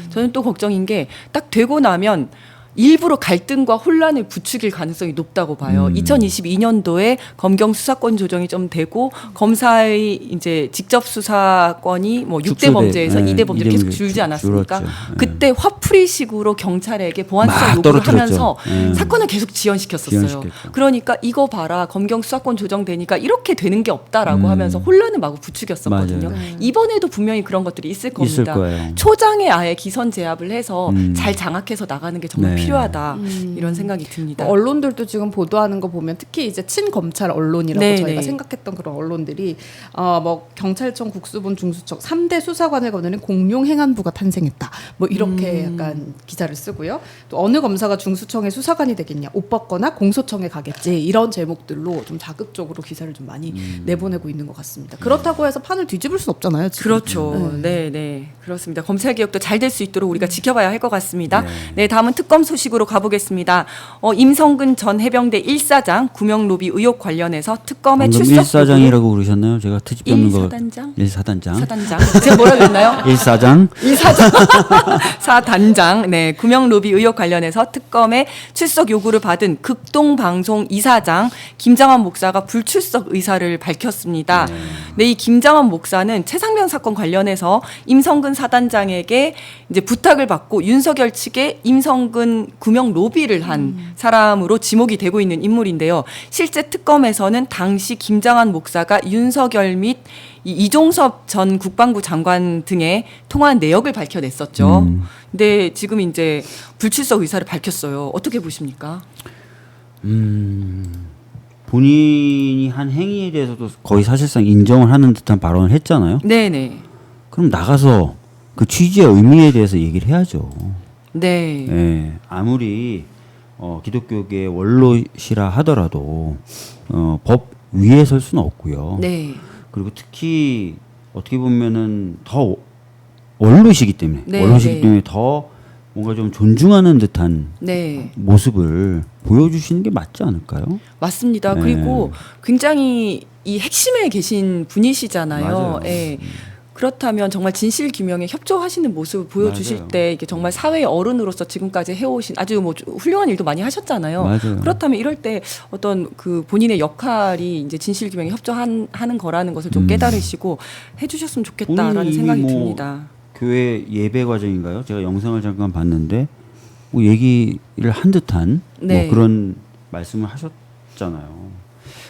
저는 또 걱정인 게 딱 되고 나면 일부러 갈등과 혼란을 부추길 가능성이 높다고 봐요. 2022년도에 검경 수사권 조정이 좀 되고 검사의 이제 직접 수사권이 뭐 6대
축소돼.
범죄에서
네,
2대 범죄로 계속
이대
줄지 않았습니까?
줄었죠. 네.
그때 화풀이식으로 경찰에게 보안 수사
막
요구를
떨어뜨렸죠.
하면서
네.
사건을 계속 지연시켰었어요.
지연시켰죠.
그러니까 이거 봐라 검경 수사권 조정되니까 이렇게 되는 게 없다라고 하면서 혼란을 마구 부추겼었거든요.
맞아요.
이번에도 분명히 그런 것들이 있을 겁니다.
있을 거예요.
초장에 아예 기선 제압을 해서 잘 장악해서 나가는 게 정말
네.
필요하다 이런 생각이 듭니다.
언론들도 지금 보도하는 거 보면 특히 이제 친검찰 언론이라고
네,
저희가
네.
생각했던 그런 언론들이 뭐 경찰청, 국수본, 중수청 3대 수사관을 거느린 공룡 행안부가 탄생했다. 뭐 이렇게 약간 기사를 쓰고요. 또 어느 검사가 중수청의 수사관이 되겠냐, 옷 벗거나 공소청에 가겠지 이런 제목들로 좀 자극적으로 기사를 좀 많이 내보내고 있는 것 같습니다. 그렇다고 해서 판을 뒤집을 순 없잖아요. 지금.
그렇죠. 네, 네. 그렇습니다. 검찰 개혁도 잘 될 수 있도록 우리가 지켜봐야 할 것 같습니다. 네, 다음은 특검 소식으로 가보겠습니다. 임성근 전 해병대 1사장 구명 로비 의혹 관련해서 특검의
방금
출석
1사장이라고 그러셨나요? 제가 트집 잡는 거
1사단장?
1사단장.
사단장. 제가 뭐라 그랬나요?
1사장.
사단장, 네, 구명 로비 의혹 관련해서 특검의 출석 요구를 받은 극동방송 이사장 김장환 목사가 불출석 의사를 밝혔습니다. 네, 이 김장환 목사는 최상병 사건 관련해서 임성근 사단장에게 이제 부탁을 받고 윤석열 측에 임성근 구명 로비를 한 사람으로 지목이 되고 있는 인물인데요. 실제 특검에서는 당시 김장환 목사가 윤석열 및 이종섭 전 국방부 장관 등의 통화한 내역을 밝혀냈었죠. 근데 지금 이제 불출석 의사를 밝혔어요. 어떻게 보십니까?
본인이 한 행위에 대해서도 거의 사실상 인정을 하는 듯한 발언을 했잖아요.
네네.
그럼 나가서 그 취지와 의미에 대해서 얘기를 해야죠.
네.
예, 아무리 기독교계 원로시라 하더라도 법 위에 설 수는 없고요.
네.
그리고 특히 어떻게 보면은 더 원로시기 때문에
네,
원로시기
네.
때문에 더 뭔가 좀 존중하는 듯한
네.
모습을 보여주시는 게 맞지 않을까요?
맞습니다.
네.
그리고 굉장히 이 핵심에 계신 분이시잖아요.
맞아요.
예. 그렇다면 정말 진실 규명에 협조하시는 모습을 보여주실
맞아요.
때 이게 정말 사회의 어른으로서 지금까지 해오신 아주 뭐 훌륭한 일도 많이 하셨잖아요.
맞아요.
그렇다면 이럴 때 어떤 그 본인의 역할이 이제 진실 규명에 협조하는 거라는 것을 좀 깨달으시고 해주셨으면 좋겠다라는
본인이
생각이
뭐
듭니다.
교회 예배 과정인가요? 제가 영상을 잠깐 봤는데 뭐 얘기를 한 듯한
네.
뭐 그런 말씀을 하셨잖아요.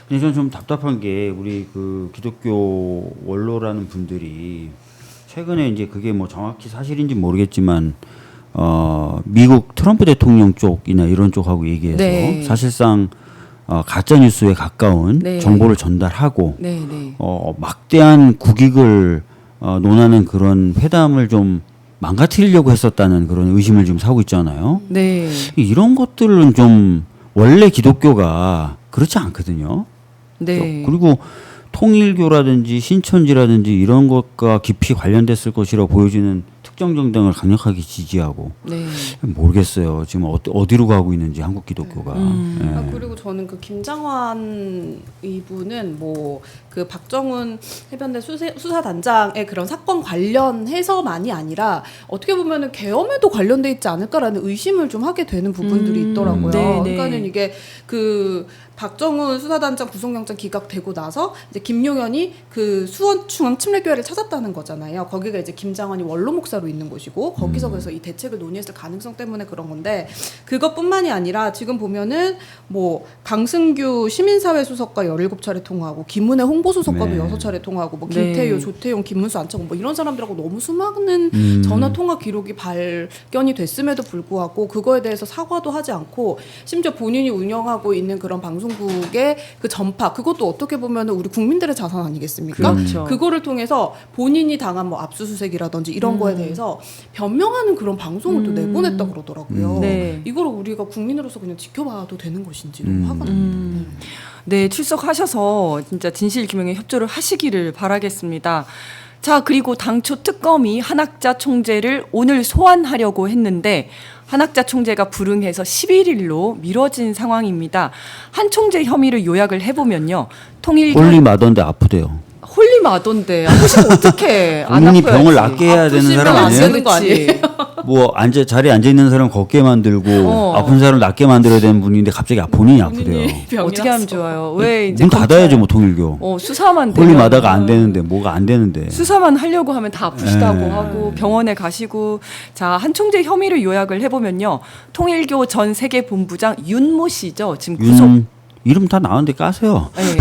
근데 저는 좀 답답한 게 우리 그 기독교 원로라는 분들이 최근에 이제 그게 뭐 정확히 사실인지 모르겠지만 미국 트럼프 대통령 쪽이나 이런 쪽하고 얘기해서
네.
사실상 가짜 뉴스에 가까운
네.
정보를 전달하고
네, 네.
막대한 국익을 논하는 그런 회담을 좀 망가뜨리려고 했었다는 그런 의심을 좀 사고 있잖아요.
네.
이런 것들은 좀 원래 기독교가 그렇지 않거든요.
네.
그리고 통일교라든지 신천지라든지 이런 것과 깊이 관련됐을 것이라고 보여지는 특정 정당을 강력하게 지지하고
네.
모르겠어요. 지금 어디로 가고 있는지 한국 기독교가.
아,
예.
그리고 저는 그 김장환 이분은 뭐 그 박정훈 해병대 수사단장의 그런 사건 관련해서만이 아니라 어떻게 보면은 계엄에도 관련돼 있지 않을까라는 의심을 좀 하게 되는 부분들이 있더라고요.
네, 네.
그러니까는 이게 그 박정훈 수사단장 구속영장 기각되고 나서 이제 김용현이 그 수원중앙침례교회를 찾았다는 거잖아요. 거기가 이제 김장환이 원로 목사로 있는 곳이고 거기서 그래서 이 대책을 논의했을 가능성 때문에 그런 건데 그것뿐만이 아니라 지금 보면은 뭐 강승규 시민사회 수석과 17차례 통화하고 김은혜 홍보수석과도
네.
6차례 통화하고 뭐
네.
김태효, 조태용, 김문수, 안창호 뭐 이런 사람들하고 너무 수많은 전화 통화 기록이 발견이 됐음에도 불구하고 그거에 대해서 사과도 하지 않고 심지어 본인이 운영하고 있는 그런 방송국의 그 전파 그것도 어떻게 보면은 우리 국민들의 자산 아니겠습니까?
그렇죠.
그거를 통해서 본인이 당한 뭐 압수수색이라든지 이런 거에 대해서 변명하는 그런 방송을 또 내보냈다 그러더라고요.
네.
이거를 우리가 국민으로서 그냥 지켜봐도 되는 것인지 너무 화가 납니다.
네, 출석하셔서 진짜 진실규명에 협조를 하시기를 바라겠습니다. 자, 그리고 당초 특검이 한학자 총재를 오늘 소환하려고 했는데 한학자 총재가 불응해서 11일로 미뤄진 상황입니다. 한 총재 혐의를 요약을 해보면요. 통일교
홀리 마던데 아프대요.
홀림하던데 아프시면 어떡해. 안
본인이
아파야지.
병을 낫게 해야 되는
아프시면
사람
안
아니에요?
되는 거 아니에요?
뭐 자리에 앉아 있는 사람 걷게 만들고 아픈 사람 낫게 만들어야 되는 분인데 갑자기 본인이 아프대요.
어떻게 하면 좋아요? 왜 이제
문 닫아야죠, 뭐 통일교.
수사만
홀리
되면
마다가 안 되는데 뭐가 안 되는데.
수사만 하려고 하면 다 아프시다고
네.
하고 병원에 가시고 자, 한 총재 혐의를 요약을 해보면요. 통일교 전 세계본부장 윤모 씨죠. 지금 구속
이름 다 나왔는데 까세요.
네,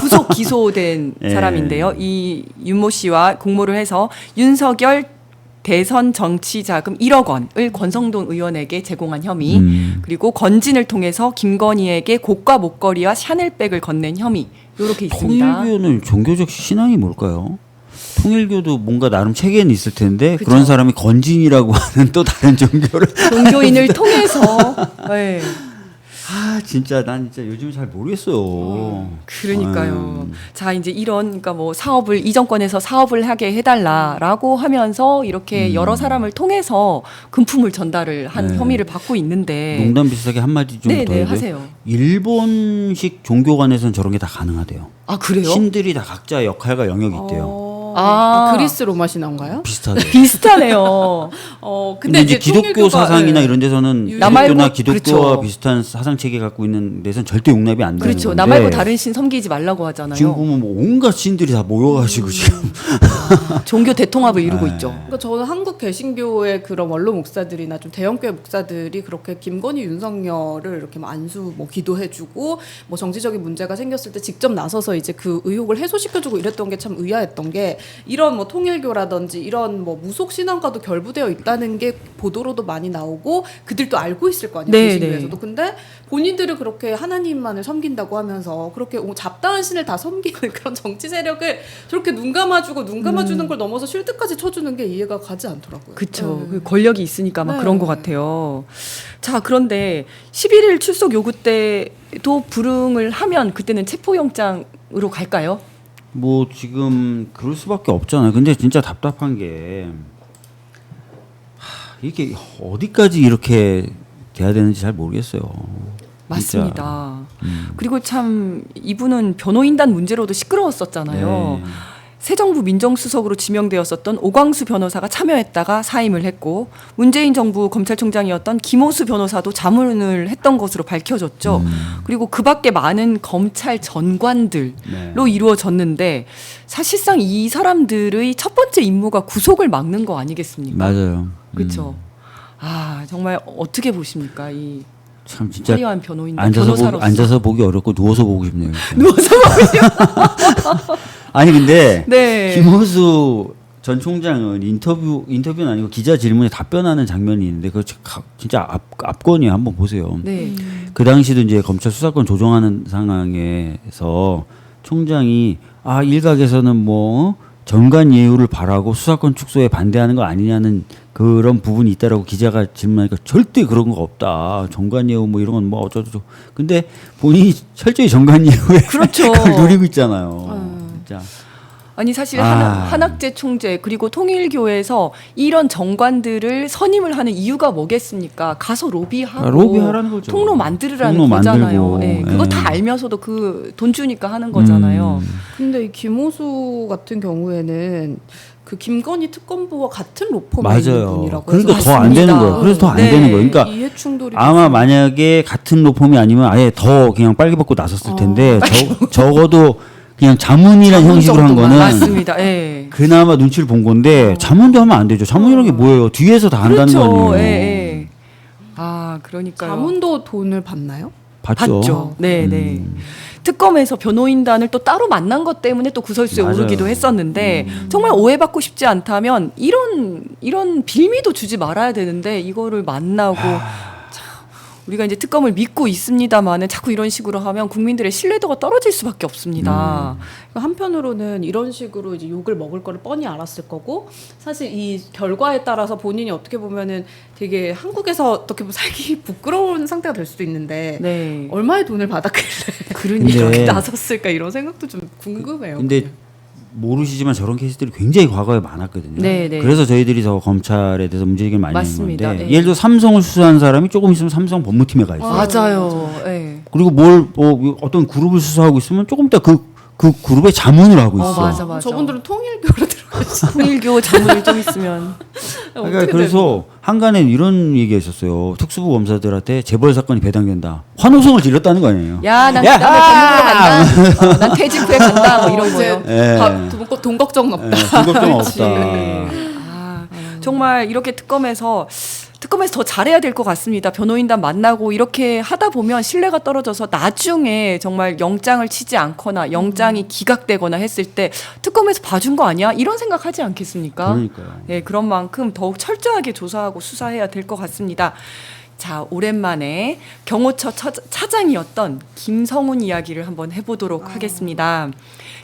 구속 기소된
예.
사람인데요. 이 윤모 씨와 공모를 해서 윤석열 대선 정치 자금 1억 원을 권성동 의원에게 제공한 혐의, 그리고 건진을 통해서 김건희에게 고가 목걸이와 샤넬백을 건넨 혐의, 이렇게 있습니다.
통일교는 종교적 신앙이 뭘까요? 통일교도 뭔가 나름 체계는 있을 텐데
그죠.
그런 사람이 건진이라고 하는 또 다른 종교를
종교인을 통해서 네.
아 진짜 난 진짜 요즘 잘 모르겠어요.
그러니까요. 자, 이제 이런 그러니까 뭐 사업을 이 정권에서 사업을 하게 해달라라고 하면서 이렇게 여러 사람을 통해서 금품을 전달을 한
네.
혐의를 받고 있는데.
농담 비슷하게 한마디 좀
네,
더
네,
해도
하세요.
일본식 종교관에서는 저런 게 다 가능하대요.
아, 그래요?
신들이 다 각자 역할과 영역이 있대요.
그리스 로마 신화인가요?
비슷하대.
비슷하네요.
근데 이제 기독교 사상이나 이런 데서는
나 말고-
기독교나 기독교와
그렇죠.
비슷한 사상 체계 갖고 있는 데서는 절대 용납이 안 되는
그렇죠.
건데
나 말고 다른 신 섬기지 말라고 하잖아요.
지금 보면 뭐 온갖 신들이 다 모여가지고 지금
종교 대통합을 이루고
네.
있죠.
그러니까 저는 한국 개신교의 그런 원로 목사들이나 좀 대형교회 목사들이 그렇게 김건희, 윤석열을 이렇게 뭐 안수 뭐 기도해주고 뭐 정치적인 문제가 생겼을 때 직접 나서서 이제 그 의혹을 해소시켜주고 이랬던 게 참 의아했던 게 이런 뭐 통일교라든지 이런 뭐 무속 신앙과도 결부되어 있다는 게 보도로도 많이 나오고 그들도 알고 있을 거 아니에요.
네,
개신교에서도. 근데 본인들을 그렇게 하나님만을 섬긴다고 하면서 그렇게 잡다한 신을 다 섬기는 그런 정치 세력을 저렇게 눈 감아주고 눈 감아주는 걸 넘어서 쉴드까지 쳐주는 게 이해가 가지 않더라고요.
그렇죠.
네.
그 권력이 있으니까 막
네.
그런 것 같아요. 자, 그런데 11일 출석 요구 때도 불응을 하면 그때는 체포영장으로 갈까요?
뭐 지금 그럴 수밖에 없잖아요. 근데 진짜 답답한 게 이게 어디까지 이렇게 돼야 되는지 잘 모르겠어요.
맞습니다. 그리고 참 이분은 변호인단 문제로도 시끄러웠었잖아요.
네.
새 정부 민정수석으로 지명되었었던 오광수 변호사가 참여했다가 사임을 했고 문재인 정부 검찰총장이었던 김호수 변호사도 자문을 했던 것으로 밝혀졌죠. 그리고 그 밖에 많은 검찰 전관들로
네.
이루어졌는데 사실상 이 사람들의 첫 번째 임무가 구속을 막는 거 아니겠습니까?
맞아요.
그렇죠. 아, 정말 어떻게 보십니까? 이
참 진짜
화려한 변호인단 변호사로서.
앉아서 보기 어렵고 누워서 보고 싶네요. 진짜.
누워서 보시면
아니 근데
네.
김호수 전 총장은 인터뷰는 아니고 기자 질문에 답변하는 장면이 있는데 그거 진짜 압권이에요. 한번 보세요.
네.
그 당시도 이제 검찰 수사권 조정하는 상황에서 총장이 일각에서는 뭐 정관 예우를 바라고 수사권 축소에 반대하는 거 아니냐는 그런 부분이 있다라고 기자가 질문하니까 절대 그런 거 없다. 정관 예우 뭐 이런 건 뭐 어쩌고저쩌고. 근데 본인이 철저히 정관 예우에
그렇죠.
그걸 누리고 있잖아요. 진짜.
아니 사실
아.
한학제 총재 그리고 통일교에서 이런 정관들을 선임을 하는 이유가 뭐겠습니까? 가서 로비하고
로비하라는 거죠.
통로 만들으라는
통로
거잖아요.
만들고.
예, 그거
예.
다 알면서도 그 돈 주니까 하는 거잖아요.
근데 이 김호수 같은 경우에는 그 김건희 특검부와 같은 로펌에
맞아요.
있는 분이라고
그러니까
해서
더 안 되는
맞습니다.
거예요. 그래서 더 안
네.
되는 거예요. 그러니까
이해 충돌이
아마
좀-
만약에 같은 로펌이 아니면 아예 더 그냥 빨개 벗고 나섰을 텐데 적어도 그냥 자문이라는
자문
형식으로 한
정도만.
거는
맞습니다. 예.
그나마 눈치를 본 건데 자문도 하면 안 되죠. 자문이라는 게 뭐예요? 뒤에서 다 한다는 거
그렇죠.
아니에요.
예, 예. 아, 그러니까요.
자문도 돈을 받나요?
봤죠.
네, 네. 특검에서 변호인단을 또 따로 만난 것 때문에 또 구설수에
맞아요.
오르기도 했었는데 정말 오해받고 싶지 않다면 이런 빌미도 주지 말아야 되는데 이거를 만나고 참, 우리가 이제 특검을 믿고 있습니다만은 자꾸 이런 식으로 하면 국민들의 신뢰도가 떨어질 수밖에 없습니다.
그러니까 한편으로는 이런 식으로 이제 욕을 먹을 거를 뻔히 알았을 거고 사실 이 결과에 따라서 본인이 어떻게 보면은 되게 한국에서 어떻게 보면 살기 부끄러운 상태가 될 수도 있는데
네.
얼마의 돈을 받았길래
그러니까.
이렇게
근데-
나섰을까 이런 생각도 좀 궁금해요.
근데 모르시지만 저런 케이스들이 굉장히 과거에 많았거든요.
네, 네.
그래서 저희들이 더 검찰에 대해서 문제제기를 많이 하는
맞습니다.
건데
네.
예를 들어 삼성을 수사한 사람이 조금 있으면 삼성 법무팀에 가 있어요.
맞아요. 예.
그리고 뭐 어떤 그룹을 수사하고 있으면 조금 이따 그 그룹의 자문을 하고 있어.
맞아, 맞아.
저분들은 통일교로 들어가시.
통일교 자문을 좀 있으면
그러니까 그래서 한간에 이런 얘기가 있었어요. 특수부 검사들한테 재벌 사건이 배당된다. 환호성을 질렀다는 거 아니에요?
야, 난
야!
그다음에 법무부로 간다. 난 퇴직 후에 간다. 뭐 이런 거요.
예.
돈 걱정 없다.
돈 걱정 없다.
아, 정말 이렇게 특검에서 더 잘해야 될 것 같습니다. 변호인단 만나고 이렇게 하다 보면 신뢰가 떨어져서 나중에 정말 영장을 치지 않거나 영장이 기각되거나 했을 때 특검에서 봐준 거 아니야? 이런 생각하지 않겠습니까?
그러니까요.
네, 그런 만큼 더욱 철저하게 조사하고 수사해야 될 것 같습니다. 자, 오랜만에 경호처 차장이었던 김성훈 이야기를 한번 해보도록 하겠습니다.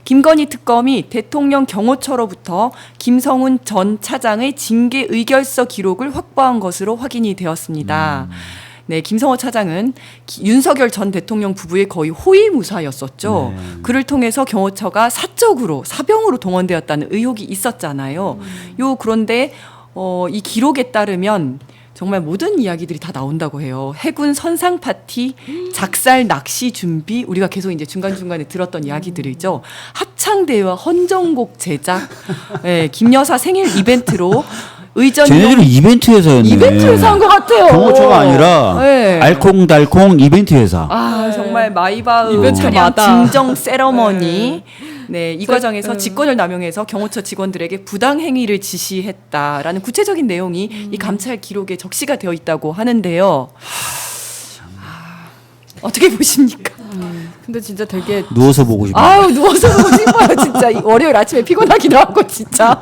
김건희 특검이 대통령 경호처로부터 김성훈 전 차장의 징계 의결서 기록을 확보한 것으로 확인이 되었습니다. 네, 김성호 차장은 윤석열 전 대통령 부부의 거의 호위무사였었죠.
네.
그를 통해서 경호처가 사적으로 사병으로 동원되었다는 의혹이 있었잖아요. 그런데 이 기록에 따르면 정말 모든 이야기들이 다 나온다고 해요. 해군 선상 파티, 작살 낚시 준비, 우리가 계속 이제 중간중간에 들었던 이야기들이죠. 합창대회와 헌정곡 제작, 네, 김 여사 생일 이벤트로 의전용
쟤네들은 이벤트 회사였네.
이벤트 회사 한 것 같아요.
경호처가 아니라
네.
알콩달콩 이벤트 회사.
아, 정말 마이바흐
이벤트마다.
차량 증정 세러머니. 네, 이 과정에서 직권을 남용해서 경호처 직원들에게 부당 행위를 지시했다라는 구체적인 내용이 이 감찰 기록에 적시가 되어 있다고 하는데요. 어떻게 보십니까?
근데 진짜 되게
누워서 보고 싶어.
아유, 누워서 보고 싶어요, 진짜. 이 월요일 아침에 피곤하기도 하고, 진짜.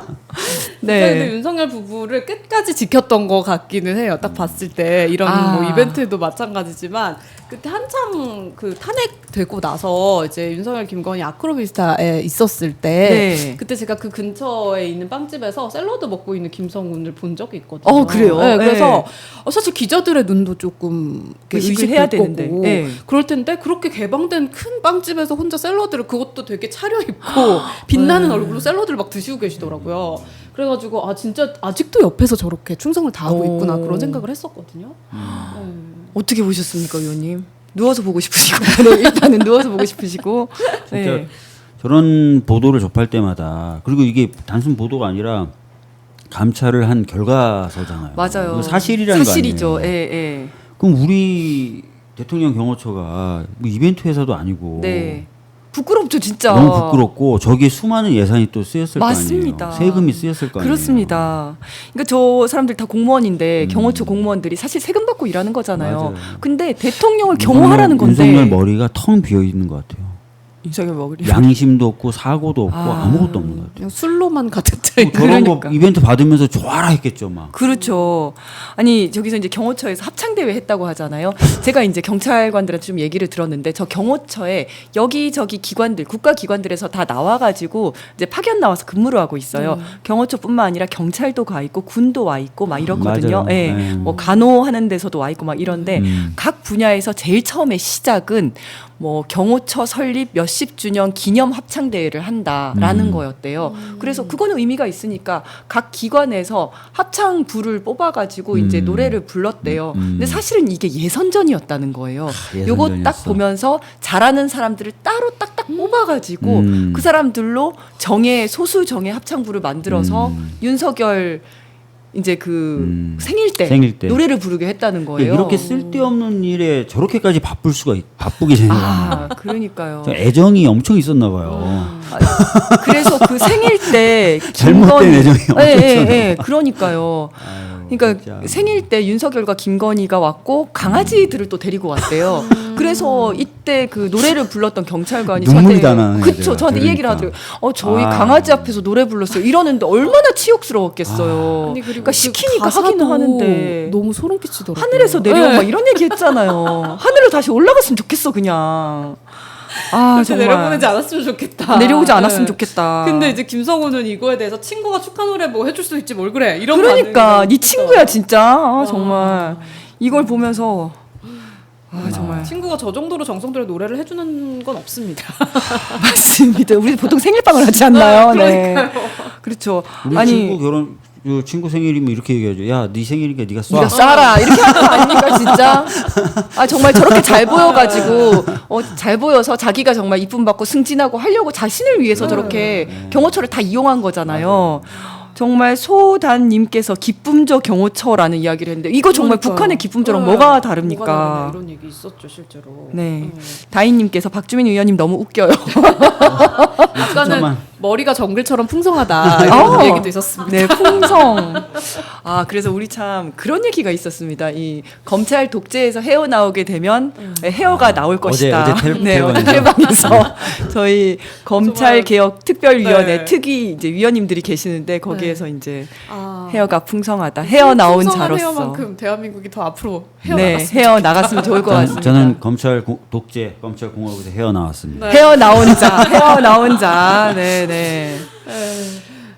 근데
네.
윤석열 부부를 끝까지 지켰던 것 같기는 해요. 딱 봤을 때 이런
아.
뭐 이벤트도 마찬가지지만 그때 한참 그 탄핵되고 나서 이제 윤석열 김건희 아크로비스타에 있었을 때
네.
그때 제가 그 근처에 있는 빵집에서 샐러드 먹고 있는 김성훈을 본 적이 있거든요.
어, 그래요?
네, 그래서
네.
사실 기자들의 눈도 조금 이렇게
의식을
의식될
해야 되는데.
거고
네.
그럴 텐데 그렇게 개방된 큰 빵집에서 혼자 샐러드를 그것도 되게 차려입고 빛나는
네.
얼굴로 샐러드를 막 드시고 계시더라고요. 그래가지고 아 진짜 아직도 옆에서 저렇게 충성을 다하고
오.
있구나 그런 생각을 했었거든요.
어떻게 보셨습니까, 의원님? 누워서 보고 싶으시고. 네, 일단은 누워서 보고 싶으시고. 네.
진짜 저런 보도를 접할 때마다 그리고 이게 단순 보도가 아니라 감찰을 한 결과서잖아요.
맞아요.
이거 사실이라는
사실이죠.
거 아니에요.
예, 예.
그럼 우리 대통령 경호처가 뭐 이벤트 회사도 아니고
네. 부끄럽죠, 진짜.
너무 부끄럽고 저기에 수많은 예산이 또 쓰였을
맞습니다.
거 아니에요. 세금이 쓰였을 거 아니에요.
그렇습니다. 그러니까 저 사람들 다 공무원인데 경호처 공무원들이 사실 세금 받고 일하는 거잖아요.
맞아요.
근데 대통령을 경호하라는 건데.
윤석열 머리가 텅 비어 있는 것 같아요.
윤석열 머리.
양심도 없고 사고도 없고
아.
아무것도 없는 것 같아요.
그냥 술로만 가득 차
뭐
있는.
저런
그러니까.
거 이벤트 받으면서 좋아라 했겠죠, 막.
그렇죠. 아니 저기서 이제 경호처에서 합창 대회 했다고 하잖아요. 제가 이제 경찰관들한테 좀 얘기를 들었는데 저 경호처에 여기저기 기관들 국가 기관들에서 다 나와가지고 이제 파견 나와서 근무를 하고 있어요. 경호처뿐만 아니라 경찰도 가 있고 군도 와 있고 막 이렇거든요.
맞아요.
예.
네.
뭐 간호하는 데서도 와 있고 막 이런데 각 분야에서 제일 처음에 시작은 뭐 경호처 설립 몇 몇십 주년 기념 합창대회를 한다라는 거였대요. 그래서 그거는 의미가 있으니까 각 기관에서 합창부를 뽑아가지고 이제 노래를 불렀대요. 근데 사실은 이게 예선전이었다는 거예요. 요거 딱
예선전이었어.
보면서 잘하는 사람들을 따로 딱딱 뽑아가지고 그 사람들로 소수 정예 합창부를 만들어서 윤석열 이제 그 생일 때 노래를 부르게 했다는 거예요.
이렇게 쓸데없는 일에 저렇게까지 바쁘게 생겨.
그러니까요.
애정이 엄청 있었나 봐요.
그래서 그 생일 때
잘못된 애정이 엄청 있었나
예, 그러니까요. 그러니까
진짜.
생일 때 윤석열과 김건희가 왔고 강아지들을 또 데리고 왔대요. 그래서 이때 그 노래를 불렀던 경찰관이
눈물이 다 나네,
그쵸,
내가
저한테 이 얘기를
들으니까.
하더라고요. 저희 강아지 앞에서 노래 불렀어요. 이러는데 얼마나 치욕스러웠겠어요.
아니, 그리고
그러니까
그
시키니까
가사도
하기는 하는데
너무 소름 끼치더라고요.
하늘에서 내려온 막 이런 얘기 했잖아요. 하늘로 다시 올라갔으면 좋겠어 그냥. 정말
내려보내지 않았으면 좋겠다.
내려오지 않았으면
네.
좋겠다.
근데 이제 김성우는 이거에 대해서 친구가 축하 노래 뭐 해줄 수 있지 뭘 그래 이런
그러니까
반응이
네 친구야 진짜. 정말 이걸 보면서 정말
친구가 저 정도로 정성들여 노래를 해주는 건 없습니다.
맞습니다. 우리 보통 생일빵을 하지 않나요? 네. 그렇죠.
우리 친구 생일이면 이렇게 얘기하죠. 야, 네 생일이니까 네가 쏴.
네가 쏴라 이렇게 하는 거 아닙니까 진짜? 정말 저렇게 잘 보여가지고 잘 보여서 자기가 정말 이쁨 받고 승진하고 하려고 자신을 위해서 저렇게 경호처를 다 이용한 거잖아요. 정말 소단님께서 기쁨저 경호처라는 이야기를 했는데 이거 정말
그러니까요.
북한의 기쁨저랑
네.
뭐가 다릅니까?
뭐가 다르냐, 이런 얘기 있었죠 실제로.
네. 다인님께서 박주민 의원님 너무 웃겨요.
아까는 머리가 정글처럼 풍성하다 이런 얘기도 있었습니다.
네, 풍성. 그래서 우리 참 그런 얘기가 있었습니다. 이 검찰 독재에서 헤어나오게 되면 헤어가 나올 것이다.
어제
네, 어제 텔방에서 저희 검찰 개혁 특별위원회
네.
특위 이제 위원님들이 계시는데 거기에서 이제
아,
헤어가 풍성하다. 헤어 나온
풍성한
자로서.
헤어만큼 대한민국이 더 앞으로 헤어
네,
나갔으면
헤어 나갔으면 좋을 것 같습니다.
저는 독재 검찰 공화국에서 헤어나왔습니다.
네.
헤어 나온 자, 헤어 나온 자. 네, 네.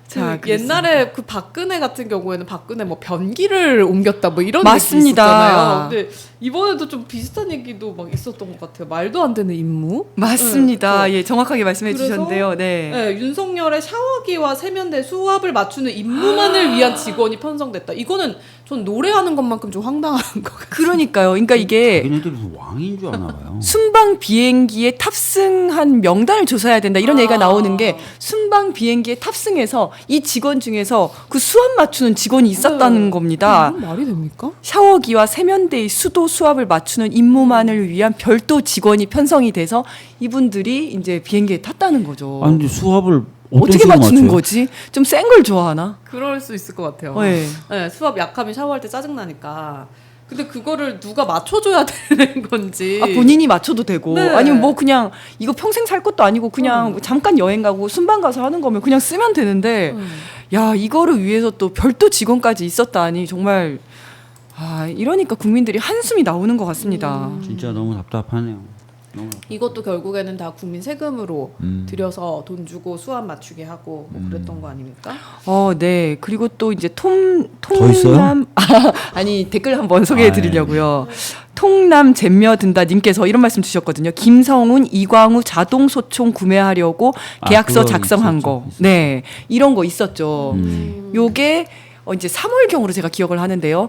자,
그 옛날에 그 박근혜 같은 경우에는 박근혜 뭐 변기를 옮겼다 뭐 이런
맞습니다.
얘기 있었잖아요. 근데 이번에도 좀 비슷한 얘기도 막 있었던 것 같아요. 말도 안 되는 임무.
맞습니다.
네,
예, 정확하게 말씀해
그래서,
주셨는데요. 네.
네, 윤석열의 샤워기와 세면대 수압을 맞추는 임무만을 위한 직원이 편성됐다. 이거는 전 노래하는 것만큼 좀 황당한 것 같아요.
그러니까요. 그러니까 이게
걔네들이 무슨 왕인 줄 아나 봐요.
순방 비행기에 탑승한 명단을 조사해야 된다 이런 얘기가 나오는 게 순방 비행기에 탑승해서 이 직원 중에서 그 수압 맞추는 직원이 있었다는 겁니다.
이건 말이 됩니까?
샤워기와 세면대의 수도 수압을 맞추는 임무만을 위한 별도 직원이 편성이 돼서 이분들이 이제 비행기에 탔다는 거죠.
근데 수압을 어떤
어떻게
식으로
맞추는
맞춰요?
거지? 좀 센 걸 좋아하나?
그럴 수 있을 것 같아요.
네.
네, 수압 약하면 샤워할 때 짜증나니까. 근데 그거를 누가 맞춰줘야 되는 건지.
본인이 맞춰도 되고
네.
아니면 뭐 그냥 이거 평생 살 것도 아니고 그냥 잠깐 여행 가고 순방 가서 하는 거면 그냥 쓰면 되는데 야 이거를 위해서 또 별도 직원까지 있었다니 정말 이러니까 국민들이 한숨이 나오는 것 같습니다.
진짜 너무 답답하네요.
이것도 결국에는 다 국민 세금으로 들여서 돈 주고 수압 맞추게 하고 뭐 그랬던 거 아닙니까?
네. 그리고 또 이제
더 있어요?
통남 아니 댓글 한번 소개해 드리려고요. 통남 잼며 든다 님께서 이런 말씀 주셨거든요. 김성훈, 이광우 자동 소총 구매하려고 계약서
그거
작성한
있었죠.
거. 네. 이런 거 있었죠. 요게 이제 3월경으로 제가 기억을 하는데요.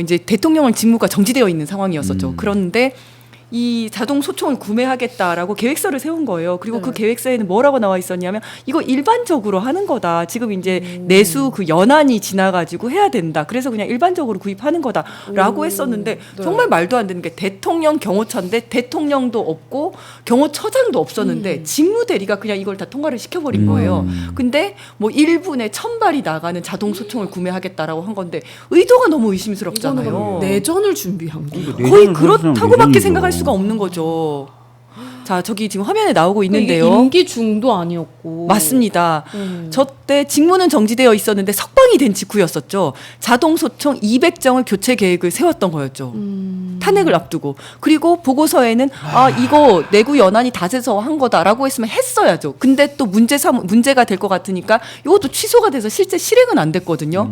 이제 대통령은 직무가 정지되어 있는 상황이었었죠. 그런데 이 자동 소총을 구매하겠다라고 계획서를 세운 거예요. 그리고 그 계획서에는 뭐라고 나와 있었냐면 이거 일반적으로 하는 거다. 지금 이제 내수 그 연한이 지나가지고 해야 된다. 그래서 그냥 일반적으로 구입하는 거다라고 했었는데 정말 말도 안 되는 게 대통령 경호처인데 대통령도 없고 경호처장도 없었는데 직무 대리가 그냥 이걸 다 통과를 시켜버린 거예요. 근데 뭐 1분에 1000발이 나가는 자동 소총을 구매하겠다라고 한 건데 의도가 너무 의심스럽잖아요.
이거는 내전을 준비한 거.
거의 그렇다고밖에 생각할 수가 없는 거죠. 자, 저기 지금 화면에 나오고 있는데요.
이게 임기 중도 아니었고.
맞습니다. 저때 직무는 정지되어 있었는데 석방이 된 직후였었죠. 자동 소총 200정을 교체 계획을 세웠던 거였죠. 탄핵을 앞두고. 그리고 보고서에는 이거 내구 연한이 다 돼서 한 거다라고 했으면 했어야죠. 근데 또 문제가 될 것 같으니까 이것도 취소가 돼서 실제 실행은 안 됐거든요.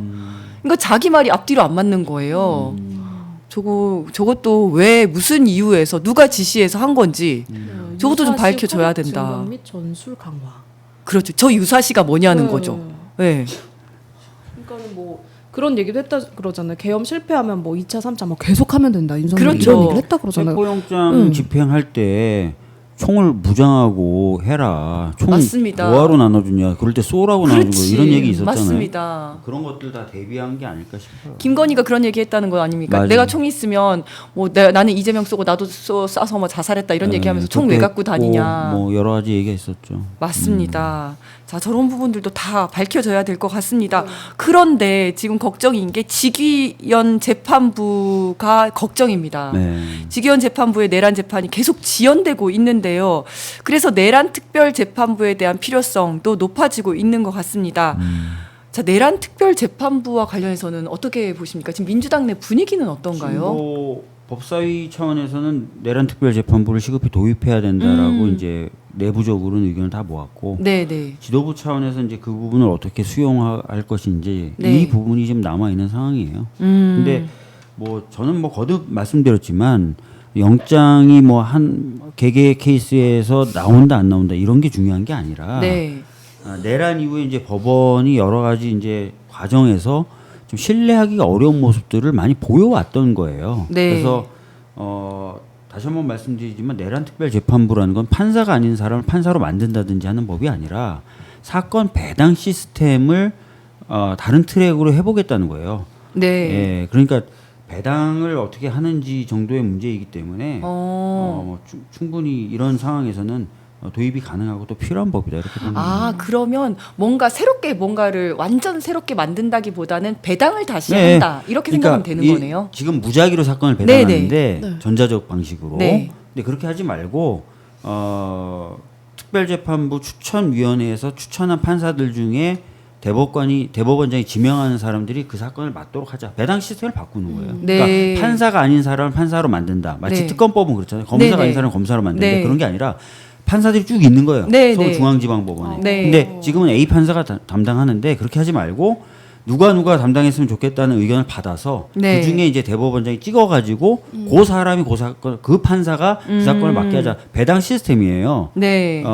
그러니까 자기 말이 앞뒤로 안 맞는 거예요. 저것도 왜 무슨 이유에서 누가 지시해서 한 건지 저것도 좀
유사시
밝혀줘야
화력
된다.
증강 및 전술 강화.
그렇죠. 저 유사시가 뭐냐는
네.
거죠. 네.
그러니까는 뭐 그런 얘기도 했다 그러잖아요. 계엄 실패하면 뭐 2차, 3차 뭐 계속하면 된다. 윤석열
그렇죠.
이런 얘기를 했다 그러잖아요.
체포영장 집행할 때 총을 무장하고 해라. 총
맞습니다.
뭐하러 나눠주냐. 그럴 때 쏘라고 나눠준 거 이런 얘기 있었잖아요.
맞습니다.
그런 것들 다 대비한 게 아닐까 싶어요.
김건희가 그런 얘기 했다는 거 아닙니까?
맞아요.
내가 총 있으면 뭐 나는 이재명 쏘고 나도 쏴서 뭐 자살했다 이런 얘기하면서 총 왜
그때
갖고 다니냐.
뭐 여러 가지 얘기가 있었죠.
맞습니다. 자, 저런 부분들도 다 밝혀져야 될 것 같습니다. 그런데 지금 걱정인 게 직위원 재판부가 걱정입니다.
네.
직위원 재판부의 내란 재판이 계속 지연되고 있는데요. 그래서 내란 특별 재판부에 대한 필요성도 높아지고 있는 것 같습니다. 자, 내란 특별 재판부와 관련해서는 어떻게 보십니까? 지금 민주당 내 분위기는 어떤가요?
뭐 법사위 차원에서는 내란 특별 재판부를 시급히 도입해야 된다라고 이제 내부적으로는 의견을 다 모았고
네, 네.
지도부 차원에서 이제 그 부분을 어떻게 수용할 것인지
네.
이 부분이 지금 남아 있는 상황이에요. 근데 뭐 저는 뭐 거듭 말씀드렸지만 영장이 뭐 한 개개 케이스에서 나온다 안 나온다 이런 게 중요한 게 아니라
네.
내란 이후에 이제 법원이 여러 가지 이제 과정에서 좀 신뢰하기가 어려운 모습들을 많이 보여왔던 거예요.
네.
그래서 다시 한번 말씀드리지만 내란 특별 재판부라는 건 판사가 아닌 사람을 판사로 만든다든지 하는 법이 아니라 사건 배당 시스템을 다른 트랙으로 해보겠다는 거예요.
네.
예, 그러니까 배당을 어떻게 하는지 정도의 문제이기 때문에 충분히 이런 상황에서는 도입이 가능하고 또 필요한 법이다 이렇게 보는 거예요.
아, 그러면 뭔가 새롭게 뭔가를 완전 새롭게 만든다기보다는 배당을 다시
네.
한다. 이렇게 생각하면 되는 거네요.
지금 무작위로 사건을
네,
배당하는데
네.
전자적 방식으로.
네.
근데 그렇게 하지 말고 특별재판부 추천위원회에서 추천한 판사들 중에 대법원장이 지명하는 사람들이 그 사건을 맡도록 하자. 배당 시스템을 바꾸는 거예요.
네.
그러니까 판사가 아닌 사람을 판사로 만든다. 마치
네.
특검법은 그렇잖아요. 검사가
네, 네.
아닌 사람을 검사로 만든다.
네.
그런 게 아니라 판사들이 쭉 있는 거예요.
네, 네.
서울중앙지방법원에.
네.
근데 지금은 A 판사가 담당하는데 그렇게 하지 말고 누가 담당했으면 좋겠다는 의견을 받아서
네.
그 중에 이제 대법원장이 찍어가지고 그 사람이 그 사건 그 판사가 그 사건을 맡게 하자. 배당 시스템이에요.
네.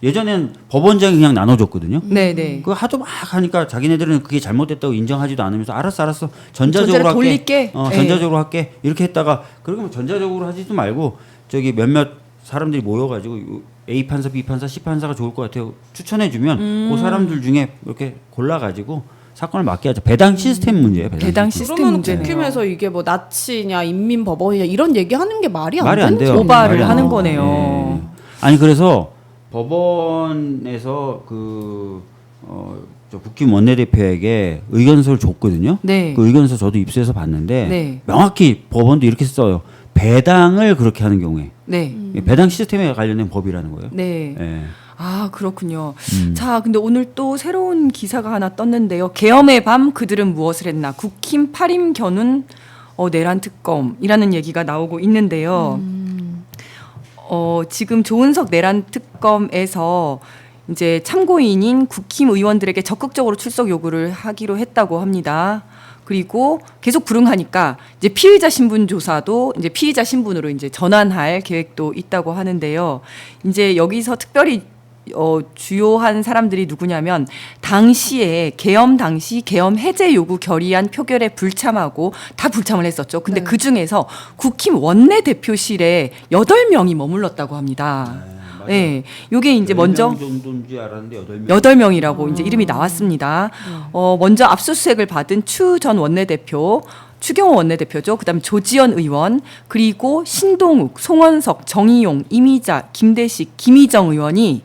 예전엔 법원장이 그냥 나눠줬거든요.
네, 네.
그 하도 막 하니까 자기네들은 그게 잘못됐다고 인정하지도 않으면서 알았어 전자적으로
전자를
할게.
돌릴게. 네.
전자적으로 할게. 이렇게 했다가 그러면 전자적으로 하지도 말고 저기 몇몇 사람들이 모여가지고 A 판사, B 판사, C 판사가 좋을 것 같아요. 추천해주면 그 사람들 중에 이렇게 골라가지고 사건을 맡게 하자. 배당 시스템 문제예요.
배당 시스템
그러면
문제네요.
국힘에서 이게 뭐 나치냐 인민법원이냐 이런 얘기하는 게 말이
말이 안 돼요.
오바를
말이 안
하는
돼요.
거네요.
예. 아니 그래서 법원에서 저 국힘 원내대표에게 의견서를 줬거든요.
네.
그 의견서 저도 입수해서 봤는데
네.
명확히 법원도 이렇게 써요. 배당을 그렇게 하는 경우에
네.
배당 시스템에 관련된 법이라는 거예요.
네.
예.
아, 그렇군요. 자, 근데 오늘 또 새로운 기사가 하나 떴는데요. 계엄의 밤 그들은 무엇을 했나? 국힘 팔임 겨눈 내란 특검이라는 얘기가 나오고 있는데요. 지금 조은석 내란 특검에서 이제 참고인인 국힘 의원들에게 적극적으로 출석 요구를 하기로 했다고 합니다. 그리고 계속 불응하니까 이제 피의자 신분 조사도 이제 피의자 신분으로 이제 전환할 계획도 있다고 하는데요. 이제 여기서 특별히 주요한 사람들이 누구냐면 당시에 계엄 당시 계엄 해제 요구 결의안 표결에 불참하고 다 불참을 했었죠. 근데 그 중에서 국힘 원내대표실에 8명이 머물렀다고 합니다. 네, 요게 이제 먼저
10명 정도인지 알았는데 8명.
8명이라고 이제 이름이 나왔습니다. 먼저 압수수색을 받은 추 전 원내대표, 추경호 원내대표죠. 그다음에 조지현 의원, 그리고 신동욱, 송원석, 정의용, 이미자, 김대식, 김희정 의원이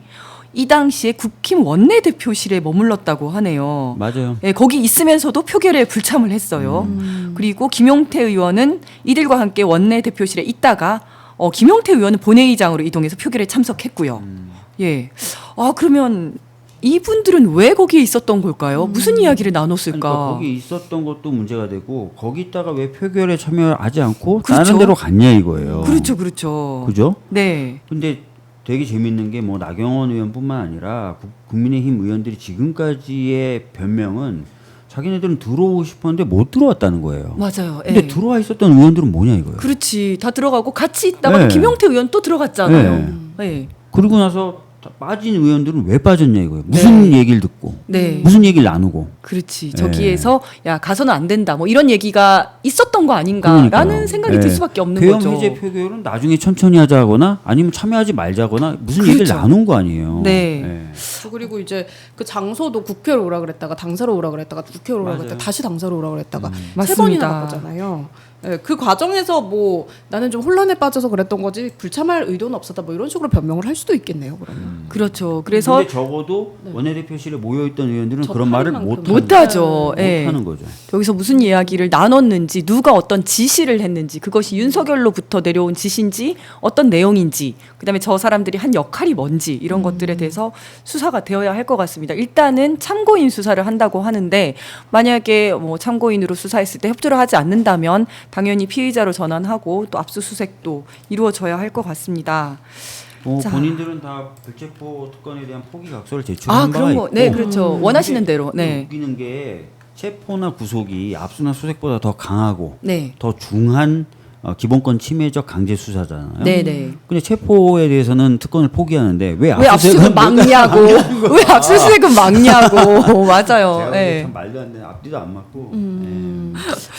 이 당시에 국힘 원내대표실에 머물렀다고 하네요.
맞아요.
예, 거기 있으면서도 표결에 불참을 했어요. 그리고 김용태 의원은 이들과 함께 원내대표실에 있다가 김용태 의원은 본회의장으로 이동해서 표결에 참석했고요. 예. 아, 그러면 이분들은 왜 거기에 있었던 걸까요? 무슨 이야기를 나눴을까?
그러니까 거기 있었던 것도 문제가 되고 거기 있다가 왜 표결에 참여하지 않고
그렇죠.
다른 데로 갔냐 이거예요.
그렇죠, 그렇죠.
그죠?
네.
근데 되게 재밌는 게 뭐 나경원 의원뿐만 아니라 국민의힘 의원들이 지금까지의 변명은 자기네들은 들어오고 싶었는데 못 들어왔다는 거예요.
맞아요.
근데
예.
들어와 있었던 의원들은 뭐냐 이거예요.
그렇지. 다 들어가고 같이 있다가
네.
김용태 의원 또 들어갔잖아요. 네.
그리고 나서 다 빠진 의원들은 왜 빠졌냐 이거예요. 무슨 얘기를 듣고
네.
무슨 얘기를 나누고.
그렇지. 저기에서 야 가서는 안 된다. 뭐 이런 얘기가 있었던 거 아닌가라는
그러니까요.
생각이
네.
들 수밖에 없는
계엄
거죠.
해제 표결은 나중에 천천히 하자거나 아니면 참여하지 말자거나 무슨
그렇죠.
얘기를 나눈 거 아니에요.
네.
그리고 이제 그 장소도 국회로 오라 그랬다가 당사로 오라 그랬다가 국회로 오라
맞아요.
그랬다가 다시 당사로 오라 그랬다가 세
맞습니다.
번이나 바꿨잖아요. 예, 그 과정에서 뭐 나는 좀 혼란에 빠져서 그랬던 거지 불참할 의도는 없었다 뭐 이런 식으로 변명을 할 수도 있겠네요. 그러면
그렇죠. 그래서
근데 적어도 원내대표실에 모여있던 의원들은
저
그런 말을
팔만큼.
못하죠. 예.
못하는 거죠.
여기서 무슨 이야기를 나눴는지 누가 어떤 지시를 했는지 그것이 윤석열로부터 내려온 지시인지 어떤 내용인지 그다음에 저 사람들이 한 역할이 뭔지 이런 것들에 대해서 수사가 되어야 할 것 같습니다. 일단은 참고인 수사를 한다고 하는데 만약에 뭐 참고인으로 수사했을 때 협조를 하지 않는다면 당연히 피의자로 전환하고 또 압수수색도 이루어져야 할 것 같습니다. 자.
본인들은 다 불체포 특권에 대한 포기 각서를 제출한 바가
그런
있고.
거, 네, 그렇죠. 원하시는 대로, 네,
웃기는 게 체포나 구속이 압수나 수색보다 더 강하고
네,
더 중한 기본권 침해적 강제 수사잖아요.
네, 네.
근데 체포에 대해서는 특권을 포기하는데 왜
왜 압수수색은 막냐고, 왜 압수수색은 막냐고, 맞아요.
제가
네.
참 말도 안 되는 앞뒤도 안 맞고.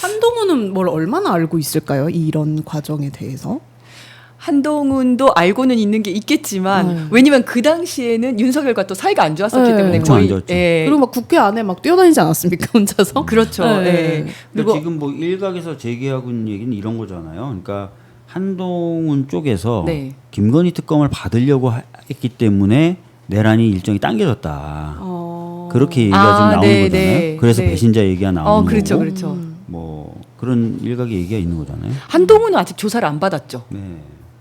한동훈은 뭘 얼마나 알고 있을까요? 이런 과정에 대해서?
한동훈도 알고는 있는 게 있겠지만 왜냐면 그 당시에는 윤석열과 또 사이가 안 좋았었기
네.
때문에
엄청 안
거의
좋았죠.
예.
그리고 막 국회 안에 막 뛰어다니지 않았습니까 혼자서?
그렇죠.
네.
예.
그리고
그리고
지금 뭐 일각에서 제기하고 있는 얘기는 이런 거잖아요. 그러니까 한동훈 쪽에서
네.
김건희 특검을 받으려고 했기 때문에 내란이 일정이 당겨졌다. 그렇게 얘기가 좀 나오는
네,
거잖아요.
네,
그래서
네.
배신자 얘기가 나오는
그렇죠,
거고.
그렇죠.
뭐 그런 일각의 얘기가 있는 거잖아요.
한동훈은 아직 조사를 안 받았죠.
네.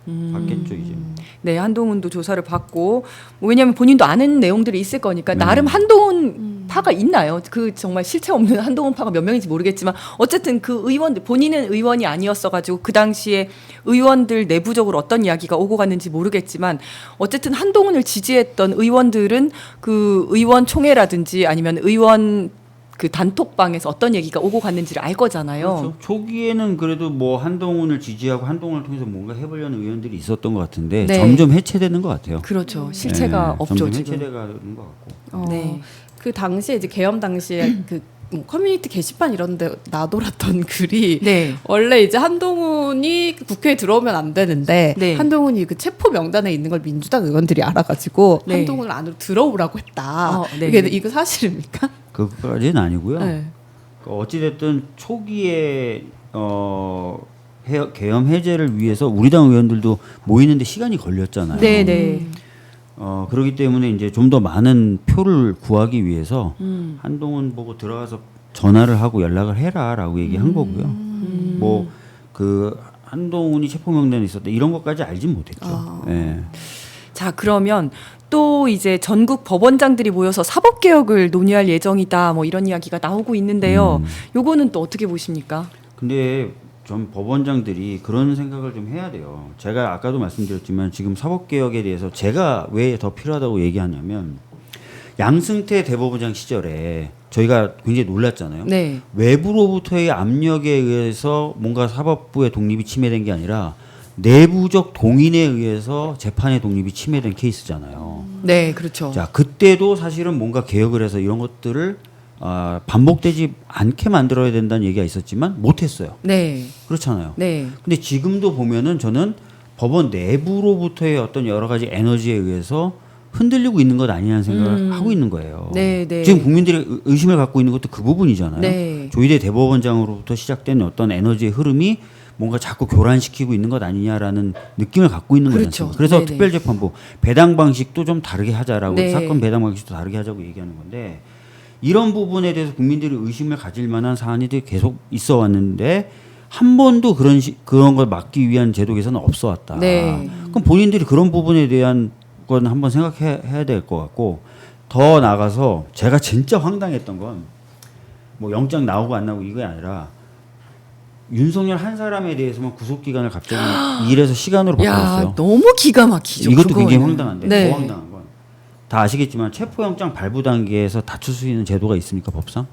받겠죠 이제.
네, 한동훈도 조사를 받고 왜냐하면 본인도 아는 내용들이 있을 거니까 나름 한동훈 파가 있나요? 그 정말 실체 없는 한동훈 파가 몇 명인지 모르겠지만 어쨌든 그 의원들 본인은 의원이 아니었어가지고 그 당시에 의원들 내부적으로 어떤 이야기가 오고 갔는지 모르겠지만 어쨌든 한동훈을 지지했던 의원들은 그 의원 총회라든지 아니면 의원 그 단톡방에서 어떤 얘기가 오고 갔는지를 알 거잖아요.
그렇죠. 초기에는 그래도 뭐 한동훈을 지지하고 한동훈을 통해서 뭔가 해보려는 의원들이 있었던 것 같은데
네.
점점 해체되는 것 같아요.
그렇죠. 실체가
네,
없죠
점점
지금.
해체돼가는 것 같고.
네.
그 당시에 이제 계엄 당시에 그 커뮤니티 게시판 이런 데 나돌았던 글이
네.
원래 이제 한동훈이 국회에 들어오면 안 되는데
네.
한동훈이 그 체포 명단에 있는 걸 민주당 의원들이 알아가지고
네.
한동훈을 안으로 들어오라고 했다.
네.
이거 사실입니까?
그것까지는 아니고요.
네.
어찌됐든 초기에 계엄 해제를 위해서 우리 당 의원들도 모이는데 시간이 걸렸잖아요.
네, 네.
그렇기 때문에 이제 좀 더 많은 표를 구하기 위해서 한동훈 보고 들어가서 전화를 하고 연락을 해라라고 얘기한 거고요. 뭐 그 한동훈이 체포 명단에 있었다 이런 것까지 알진 못했죠. 예.
자, 그러면 또 이제 전국 법원장들이 모여서 사법 개혁을 논의할 예정이다. 뭐 이런 이야기가 나오고 있는데요. 요거는 또 어떻게 보십니까?
근데 좀 법원장들이 그런 생각을 좀 해야 돼요. 제가 아까도 말씀드렸지만 지금 사법개혁에 대해서 제가 왜 더 필요하다고 얘기하냐면 양승태 대법원장 시절에 저희가 굉장히 놀랐잖아요.
네.
외부로부터의 압력에 의해서 뭔가 사법부의 독립이 침해된 게 아니라 내부적 동인에 의해서 재판의 독립이 침해된 케이스잖아요.
네, 그렇죠.
자, 그때도 사실은 뭔가 개혁을 해서 이런 것들을 반복되지 않게 만들어야 된다는 얘기가 있었지만 못했어요.
네.
그렇잖아요.
네.
근데 지금도 보면은 저는 법원 내부로부터의 어떤 여러 가지 에너지에 의해서 흔들리고 있는 것 아니냐는 생각을 하고 있는 거예요.
네, 네.
지금 국민들이 의심을 갖고 있는 것도 그 부분이잖아요.
네.
조희대 대법원장으로부터 시작된 어떤 에너지의 흐름이 뭔가 자꾸 교란시키고 있는 것 아니냐라는 느낌을 갖고 있는
그렇죠.
거죠. 그래서
네네.
특별재판부 배당 방식도 좀 다르게 하자라고
네.
사건 배당 방식도 다르게 하자고 얘기하는 건데 이런 부분에 대해서 국민들이 의심을 가질 만한 사안이 계속 있어 왔는데 한 번도 그런 걸 막기 위한 제도 개선은 없어 왔다.
네.
그럼 본인들이 그런 부분에 대한 건 한번 생각해야 될 것 같고 더 나가서 제가 진짜 황당했던 건 뭐 영장 나오고 안 나오고 이게 아니라 윤석열 한 사람에 대해서만 구속 기간을 갑자기 1에서 시간으로
야,
바꿨어요.
너무 기가 막히죠.
이것도
그거는.
굉장히 황당한데
네.
더 황당한 건 다 아시겠지만 체포영장 발부 단계에서 다툴 수 있는 제도가 있습니까 법상?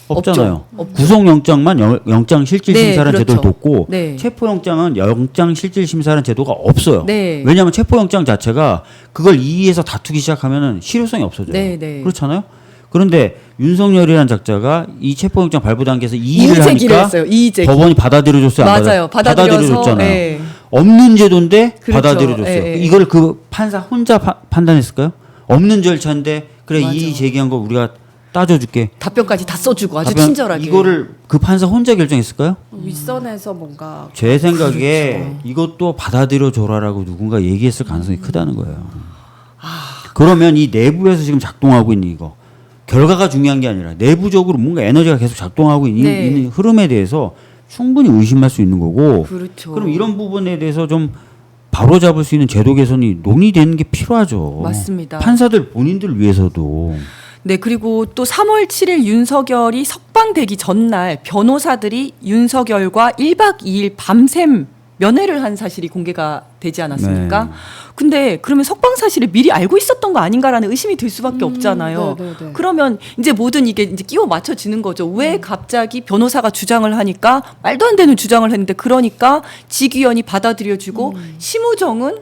없잖아요.
없죠.
구속영장만 영장실질심사라는
네,
제도를
그렇죠.
뒀고
네.
체포영장은 영장실질심사라는 제도가 없어요.
네.
왜냐하면 체포영장 자체가 그걸 이의해서 다투기 시작하면 실효성이 없어져요.
네, 네.
그렇잖아요. 그런데 윤석열이라는 작자가 이 체포영장 발부 단계에서 이의를
이의제기를
하니까
했어요. 이의제기.
법원이 받아들여줬어요. 안
맞아요. 받아들여서,
받아들여줬잖아요.
예.
없는 제도인데
그렇죠.
받아들여줬어요.
예, 예.
이걸 그 판사 혼자 판단했을까요? 없는 절차인데 그래
맞아.
이의 제기한 거 우리가 따져줄게.
답변까지 다 써주고 아주
답변,
친절하게.
이거를 그 판사 혼자 결정했을까요?
윗선에서 뭔가
제 생각에
그렇죠.
이것도 받아들여 줘라라고 누군가 얘기했을 가능성이 크다는 거예요.
아.
그러면 이 내부에서 지금 작동하고 있는 이거 결과가 중요한 게 아니라 내부적으로 뭔가 에너지가 계속 작동하고
네.
있는 흐름에 대해서 충분히 의심할 수 있는 거고.
그렇죠.
그럼 이런 부분에 대해서 좀 바로 잡을 수 있는 제도 개선이 논의되는 게 필요하죠.
맞습니다.
판사들 본인들 위해서도.
네, 그리고 또 3월 7일 윤석열이 석방되기 전날 변호사들이 윤석열과 1박 2일 밤샘 면회를 한 사실이 공개가 되지 않았습니까?
네.
근데 그러면 석방 사실을 미리 알고 있었던 거 아닌가라는 의심이 들 수밖에 없잖아요.
네, 네, 네.
그러면 이제 모든 이게 이제 끼워 맞춰지는 거죠. 왜 갑자기 변호사가 주장을 하니까 말도 안 되는 주장을 했는데 그러니까 직위원이 받아들여주고 심우정은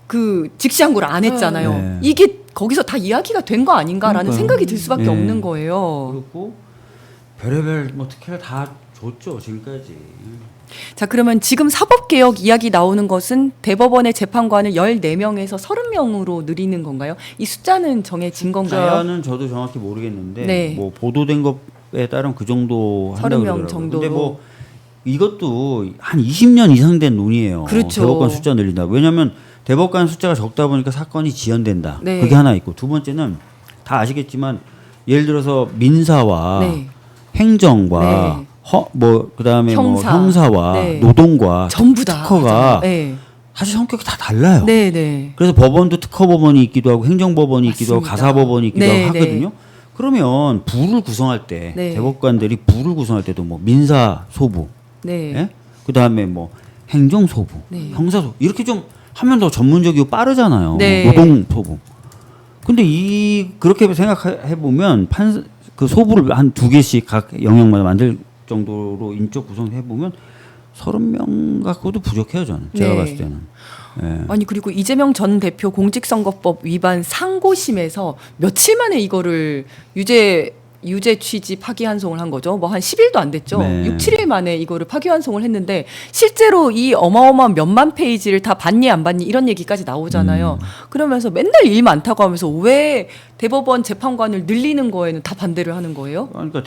그 직시항고를 안 했잖아요.
네.
이게 거기서 다 이야기가 된 거 아닌가라는
그러니까요.
생각이 들 수밖에
네.
없는 거예요.
그렇고 별의별 뭐 특혜를 다 줬죠 지금까지.
자, 그러면 지금 사법개혁 이야기 나오는 것은 대법원의 재판관을 14명에서 30명으로 늘리는 건가요? 이 숫자는 정해진 건가요?
숫자는 저도 정확히 모르겠는데
네.
뭐 보도된 것에 따르면 그 정도 한다고
30명
그러더라고요.
정도로.
근데 뭐 이것도 한 20년 이상 된 논의예요.
그렇죠.
대법관 숫자 늘린다. 왜냐하면 대법관 숫자가 적다 보니까 사건이 지연된다.
네.
그게 하나 있고 두 번째는 다 아시겠지만 예를 들어서 민사와
네.
행정과
네.
뭐 그다음에
형사.
뭐 형사와
네.
노동과
전부 다
특허가
네.
사실 성격이 다 달라요.
네, 네.
그래서 법원도 특허 법원이 있기도 하고 행정법원이 있기도 하고
맞습니다.
가사 법원이 있기도
네,
하고 하거든요. 그러면 부를 구성할 때
네.
대법관들이 부를 구성할 때도 뭐 민사 소부,
네.
예? 그다음에 뭐 행정 소부,
네.
형사 소부 이렇게 좀 하면 더 전문적이고 빠르잖아요.
네.
노동 소부. 근데 이 그렇게 생각해 보면 판 그 소부를 한 두 개씩 각 영역마다 만들 정도로 인적 구성해 보면 30명 갖고도 부족해요 저는. 제가
네.
봤을 때는. 예.
아니 그리고 이재명 전 대표 공직선거법 위반 상고심에서 며칠 만에 이거를 유죄 취지 파기환송을 한 거죠. 뭐 한 10일도 안 됐죠.
네.
6, 7일 만에 이거를 파기환송을 했는데 실제로 이 어마어마한 몇만 페이지를 다 봤니 안 봤니 이런 얘기까지 나오잖아요. 그러면서 맨날 일 많다고 하면서 왜 대법원 재판관을 늘리는 거에는 다 반대를 하는 거예요?
그러니까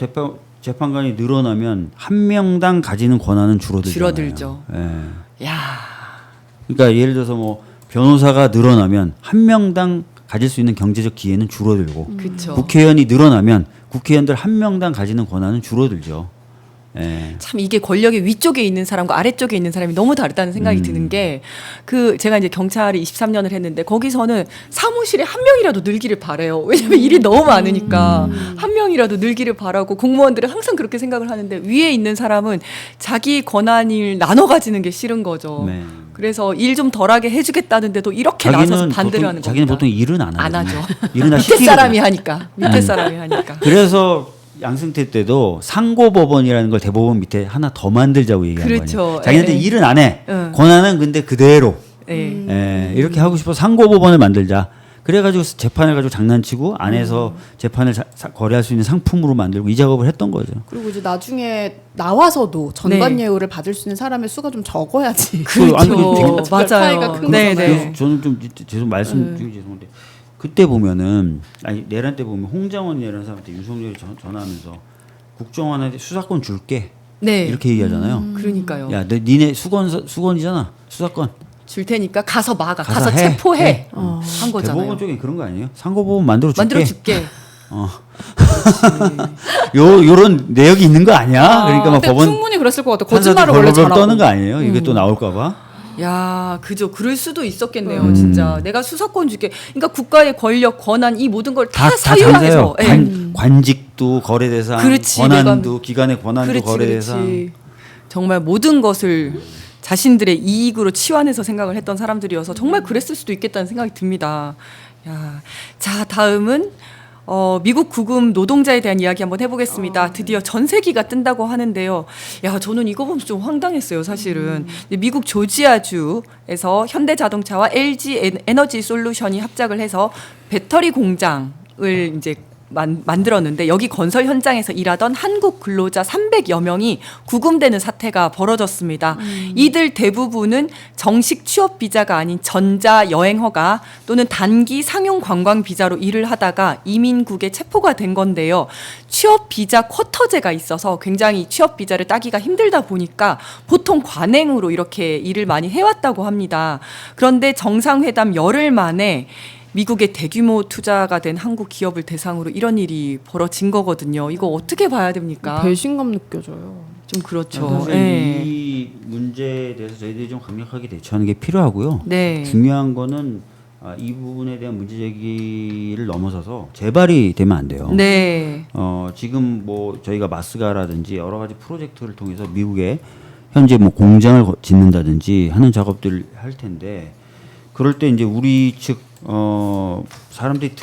재판관이 늘어나면 한 명당 가지는 권한은 줄어들잖아요.
줄어들죠.
예.
야,
그러니까 예를 들어서 뭐 변호사가 늘어나면 한 명당 가질 수 있는 경제적 기회는 줄어들고
그렇죠.
국회의원이 늘어나면 국회의원들 한 명당 가지는 권한은 줄어들죠. 예.
참 이게 권력의 위쪽에 있는 사람과 아래쪽에 있는 사람이 너무 다르다는 생각이 드는 게 그 제가 이제 경찰이 23년을 했는데 거기서는 사무실에 한 명이라도 늘기를 바래요. 왜냐면 일이 너무 많으니까 한 명이라도 늘기를 바라고 공무원들은 항상 그렇게 생각을 하는데 위에 있는 사람은 자기 권한을 나눠 가지는 게 싫은 거죠.
네.
그래서 일 좀 덜하게 해주겠다는데도 이렇게 나서서 반대를 하는 겁니다.
자기는 보통 일은 안
안
하거든요.
하죠.
일은 다
밑에
시키거든요.
사람이 하니까. 밑에 사람이 하니까.
그래서 양승태 때도 상고법원이라는 걸 대법원 밑에 하나 더 만들자고 얘기한
그렇죠.
거예요. 자기네들
예, 예.
일은 안 해.
응.
권한은 근데 그대로.
네.
예, 이렇게 하고 싶어 상고법원을 만들자. 그래가지고 재판을 가지고 장난치고 안에서 재판을 거래할 수 있는 상품으로 만들고 이 작업을 했던 거죠.
그리고 이제 나중에 나와서도 전관 예우를 받을 수 있는 사람의 수가 좀 적어야지.
그렇죠.
차이가
맞아요.
큰
네,
거잖아요.
네.
그래서 저는 좀 죄송 말씀 중에 죄송한데 그때 보면은 아니 내란 때 보면 홍장원이라는 사람한테 윤석열이 전화하면서 국정원한테 수사권 줄게
네.
이렇게 얘기하잖아요.
그러니까요.
야, 니네 수건이잖아. 수사권.
줄 테니까 가서 막아.
가서
가서
해.
체포해.
해.
한 거잖아요.
대법원 쪽에 그런 거 아니에요? 상고법원 만들어 줄게.
만들어 줄게.
요런 내역이 있는 거 아니야? 그러니까 막
근데
법원
충분히 그랬을 것 같아.
판사들
거짓말을 원래
벌벌
잘하고.
떠는 거 아니에요? 이게 또 나올까 봐.
야, 그죠. 그럴 수도 있었겠네요, 진짜. 내가 수사권 줄게. 그러니까 국가의 권력, 권한 이 모든 걸 다 사유화해서. 예.
관직도 거래 대상,
그렇지,
권한도 기관의 권한도
그렇지,
거래
그렇지.
대상.
정말 모든 것을 자신들의 이익으로 치환해서 생각을 했던 사람들이어서 정말 그랬을 수도 있겠다는 생각이 듭니다. 야, 자 다음은 미국 구금 노동자에 대한 이야기 한번 해보겠습니다. 드디어 전세기가 뜬다고 하는데요. 야, 저는 이거 보면서 좀 황당했어요, 사실은. 미국 조지아주에서 현대자동차와 LG 에너지 솔루션이 합작을 해서 배터리 공장을 이제 만들었는데 여기 건설 현장에서 일하던 한국 근로자 300여 명이 구금되는 사태가 벌어졌습니다. 이들 대부분은 정식 취업 비자가 아닌 전자 여행 허가 또는 단기 상용 관광 비자로 일을 하다가 이민국에 체포가 된 건데요. 취업 비자 쿼터제가 있어서 굉장히 취업 비자를 따기가 힘들다 보니까 보통 관행으로 이렇게 일을 많이 해왔다고 합니다. 그런데 정상회담 열흘 만에 미국의 대규모 투자가 된 한국 기업을 대상으로 이런 일이 벌어진 거거든요. 이거 어떻게 봐야 됩니까?
배신감 느껴져요.
좀 그렇죠.
사실
네.
이 문제에 대해서 저희들이 좀 강력하게 대처하는 게 필요하고요.
네.
중요한 거는 이 부분에 대한 문제 제기를 넘어서서 재발이 되면 안 돼요.
네.
지금 뭐 저희가 마스가라든지 여러 가지 프로젝트를 통해서 미국에 현재 뭐 공장을 짓는다든지 하는 작업들을 할 텐데 그럴 때 이제 우리 측 사람들이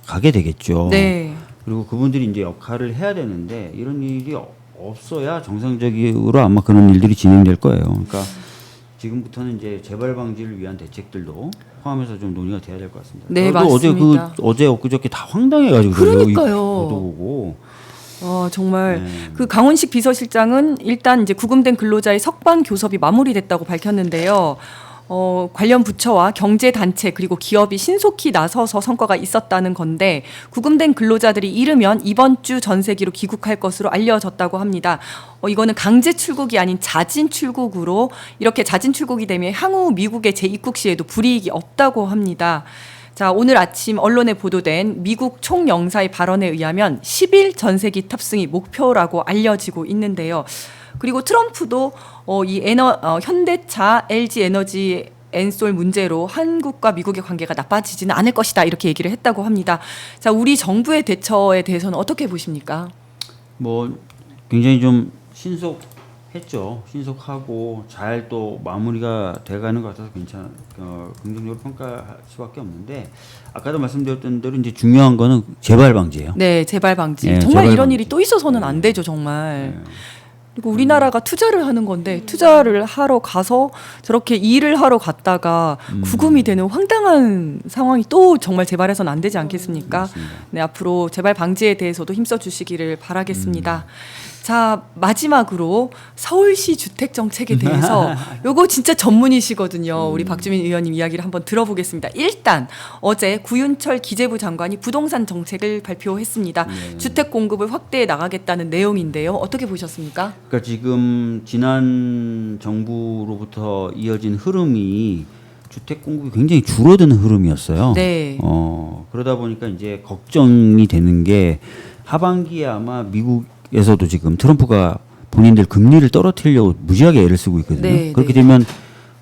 가게 되겠죠.
네.
그리고 그분들이 이제 역할을 해야 되는데 이런 일이 없어야 정상적으로 아마 그런 일들이 진행될 거예요. 그러니까 지금부터는 이제 재발 방지를 위한 대책들도 포함해서 좀 논의가 돼야 될 것 같습니다.
네,
저도
맞습니다.
어제 엊그저께 다 황당해가지고
그러니까요.
보도 보고
정말
네.
그 강훈식 비서실장은 일단 이제 구금된 근로자의 석방 교섭이 마무리됐다고 밝혔는데요. 관련 부처와 경제단체 그리고 기업이 신속히 나서서 성과가 있었다는 건데 구금된 근로자들이 이르면 이번 주 전세기로 귀국할 것으로 알려졌다고 합니다. 이거는 강제 출국이 아닌 자진 출국으로 이렇게 자진 출국이 되면 향후 미국의 재입국 시에도 불이익이 없다고 합니다. 자, 오늘 아침 언론에 보도된 미국 총영사의 발언에 의하면 10일 전세기 탑승이 목표라고 알려지고 있는데요. 그리고 트럼프도 현대차, LG 에너지 엔솔 문제로 한국과 미국의 관계가 나빠지지는 않을 것이다 이렇게 얘기를 했다고 합니다. 자, 우리 정부의 대처에 대해서는 어떻게 보십니까?
뭐 굉장히 좀 신속했죠. 신속하고 잘 또 마무리가 돼가는 것 같아서 긍정적으로 평가할 수밖에 없는데 아까도 말씀드렸던 대로 이제 중요한 거는 재발 방지예요.
네, 재발 방지.
네,
정말
재발
이런
방지.
일이 또 있어서는 안 되죠, 정말.
네.
그리고 우리나라가 투자를 하는 건데 투자를 하러 가서 저렇게 일을 하러 갔다가 구금이 되는 황당한 상황이 또 정말 재발해서는 안 되지 않겠습니까?
맞습니다.
네, 앞으로 재발 방지에 대해서도 힘써 주시기를 바라겠습니다. 자, 마지막으로 서울시 주택 정책에 대해서 요거 진짜 전문이시거든요. 우리 박주민 의원님 이야기를 한번 들어보겠습니다. 일단 어제 구윤철 기재부 장관이 부동산 정책을 발표했습니다. 주택 공급을 확대해 나가겠다는 내용인데요. 어떻게 보셨습니까?
그러니까 지금 지난 정부로부터 이어진 흐름이 주택 공급이 굉장히 줄어드는 흐름이었어요.
네.
그러다 보니까 이제 걱정이 되는 게 하반기에 아마 미국에서도 지금 트럼프가 본인들 금리를 떨어뜨리려고 무지하게 애를 쓰고 있거든요.
네,
그렇게
네.
되면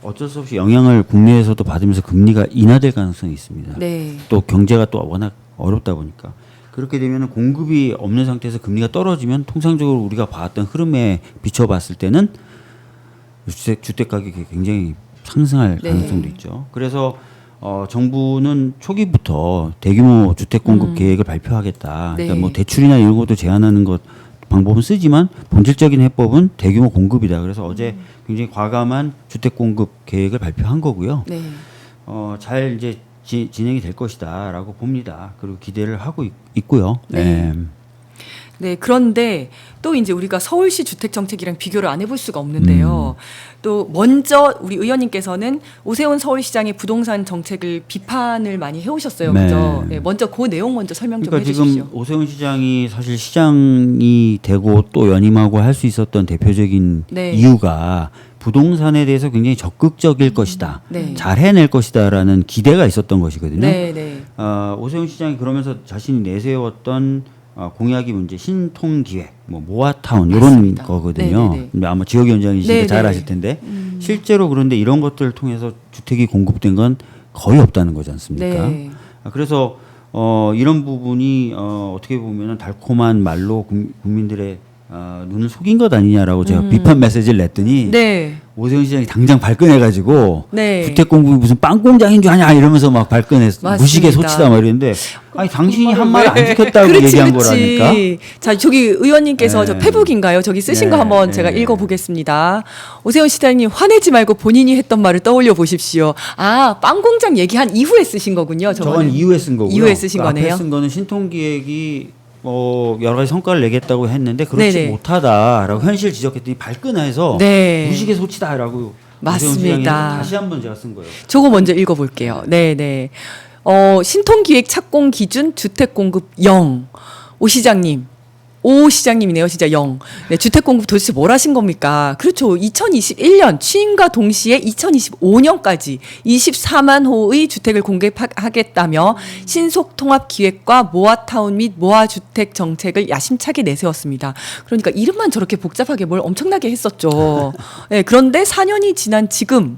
어쩔 수 없이 영향을 국내에서도 받으면서 금리가 인하될 가능성이 있습니다.
네.
또 경제가 또 워낙 어렵다 보니까 그렇게 되면 공급이 없는 상태에서 금리가 떨어지면 통상적으로 우리가 봐왔던 흐름에 비춰봤을 때는 주택 가격이 굉장히 상승할
네.
가능성도 있죠. 그래서 정부는 초기부터 대규모 주택 공급 계획을 발표하겠다.
네.
그러니까 뭐 대출이나 이런 것도 제한하는 것 방법은 쓰지만 본질적인 해법은 대규모 공급이다. 그래서 어제 굉장히 과감한 주택 공급 계획을 발표한 거고요.
네.
잘 이제 진행이 될 것이다라고 봅니다. 그리고 기대를 하고 있고요.
네. 네, 그런데 또 이제 우리가 서울시 주택 정책이랑 비교를 안 해볼 수가 없는데요. 또 먼저 우리 의원님께서는 오세훈 서울시장의 부동산 정책을 비판을 많이 해오셨어요.
네.
그죠? 네, 먼저 그 내용 먼저 설명 좀
그러니까
해주십시오.
지금 오세훈 시장이 사실 시장이 되고 또 연임하고 할 수 있었던 대표적인
네.
이유가 부동산에 대해서 굉장히 적극적일 것이다.
네.
잘 해낼 것이다라는 기대가 있었던 것이거든요.
네, 네.
오세훈 시장이 그러면서 자신이 내세웠던 공약이 문제 신통기획, 뭐 모아타운 이런
맞습니다.
거거든요.
네네네.
근데 아마 지역위원장이시니까
네네.
잘 아실 텐데 실제로 그런데 이런 것들을 통해서 주택이 공급된 건 거의 없다는 거지 않습니까?
네.
그래서 이런 부분이 어떻게 보면은 달콤한 말로 국민들의 눈을 속인 것 아니냐라고 제가 비판 메시지를 냈더니
네.
오세훈 시장이 당장 발끈해가지고
네.
주택 공급이 무슨 빵 공장인 줄 아냐 이러면서 막 발끈해서
맞습니다.
무식의 소치다 막 이랬는데 아니 당신이 한 말 안 지켰다고
그렇지,
얘기한
그렇지.
거라니까.
자, 저기 의원님께서
네.
저 페북인가요? 저기 쓰신 거
네,
한번
네.
제가 읽어보겠습니다. 오세훈 시장님 화내지 말고 본인이 했던 말을 떠올려 보십시오. 아, 빵 공장 얘기한 이후에 쓰신 거군요.
저건 이후에 쓴 거고요.
이후에 쓰신
그
거네요.
앞에 쓴 거는 신통기획이 여러 가지 성과를 내겠다고 했는데 그렇지
네네.
못하다라고 현실 지적했더니 발끈해서
네.
무식의 소치다라고
맞습니다.
오세훈 시장이 다시 한번 제가 쓴 거예요.
저거 먼저 읽어볼게요. 네네. 신통기획 착공 기준 주택 공급 0. 오 시장님이네요. 진짜 0. 네, 주택 공급 도대체 뭘 하신 겁니까? 그렇죠. 2021년 취임과 동시에 2025년까지 24만 호의 주택을 공급하겠다며 신속 통합 기획과 모아타운 및 모아주택 정책을 야심차게 내세웠습니다. 그러니까 이름만 저렇게 복잡하게 뭘 엄청나게 했었죠. 네, 그런데 4년이 지난 지금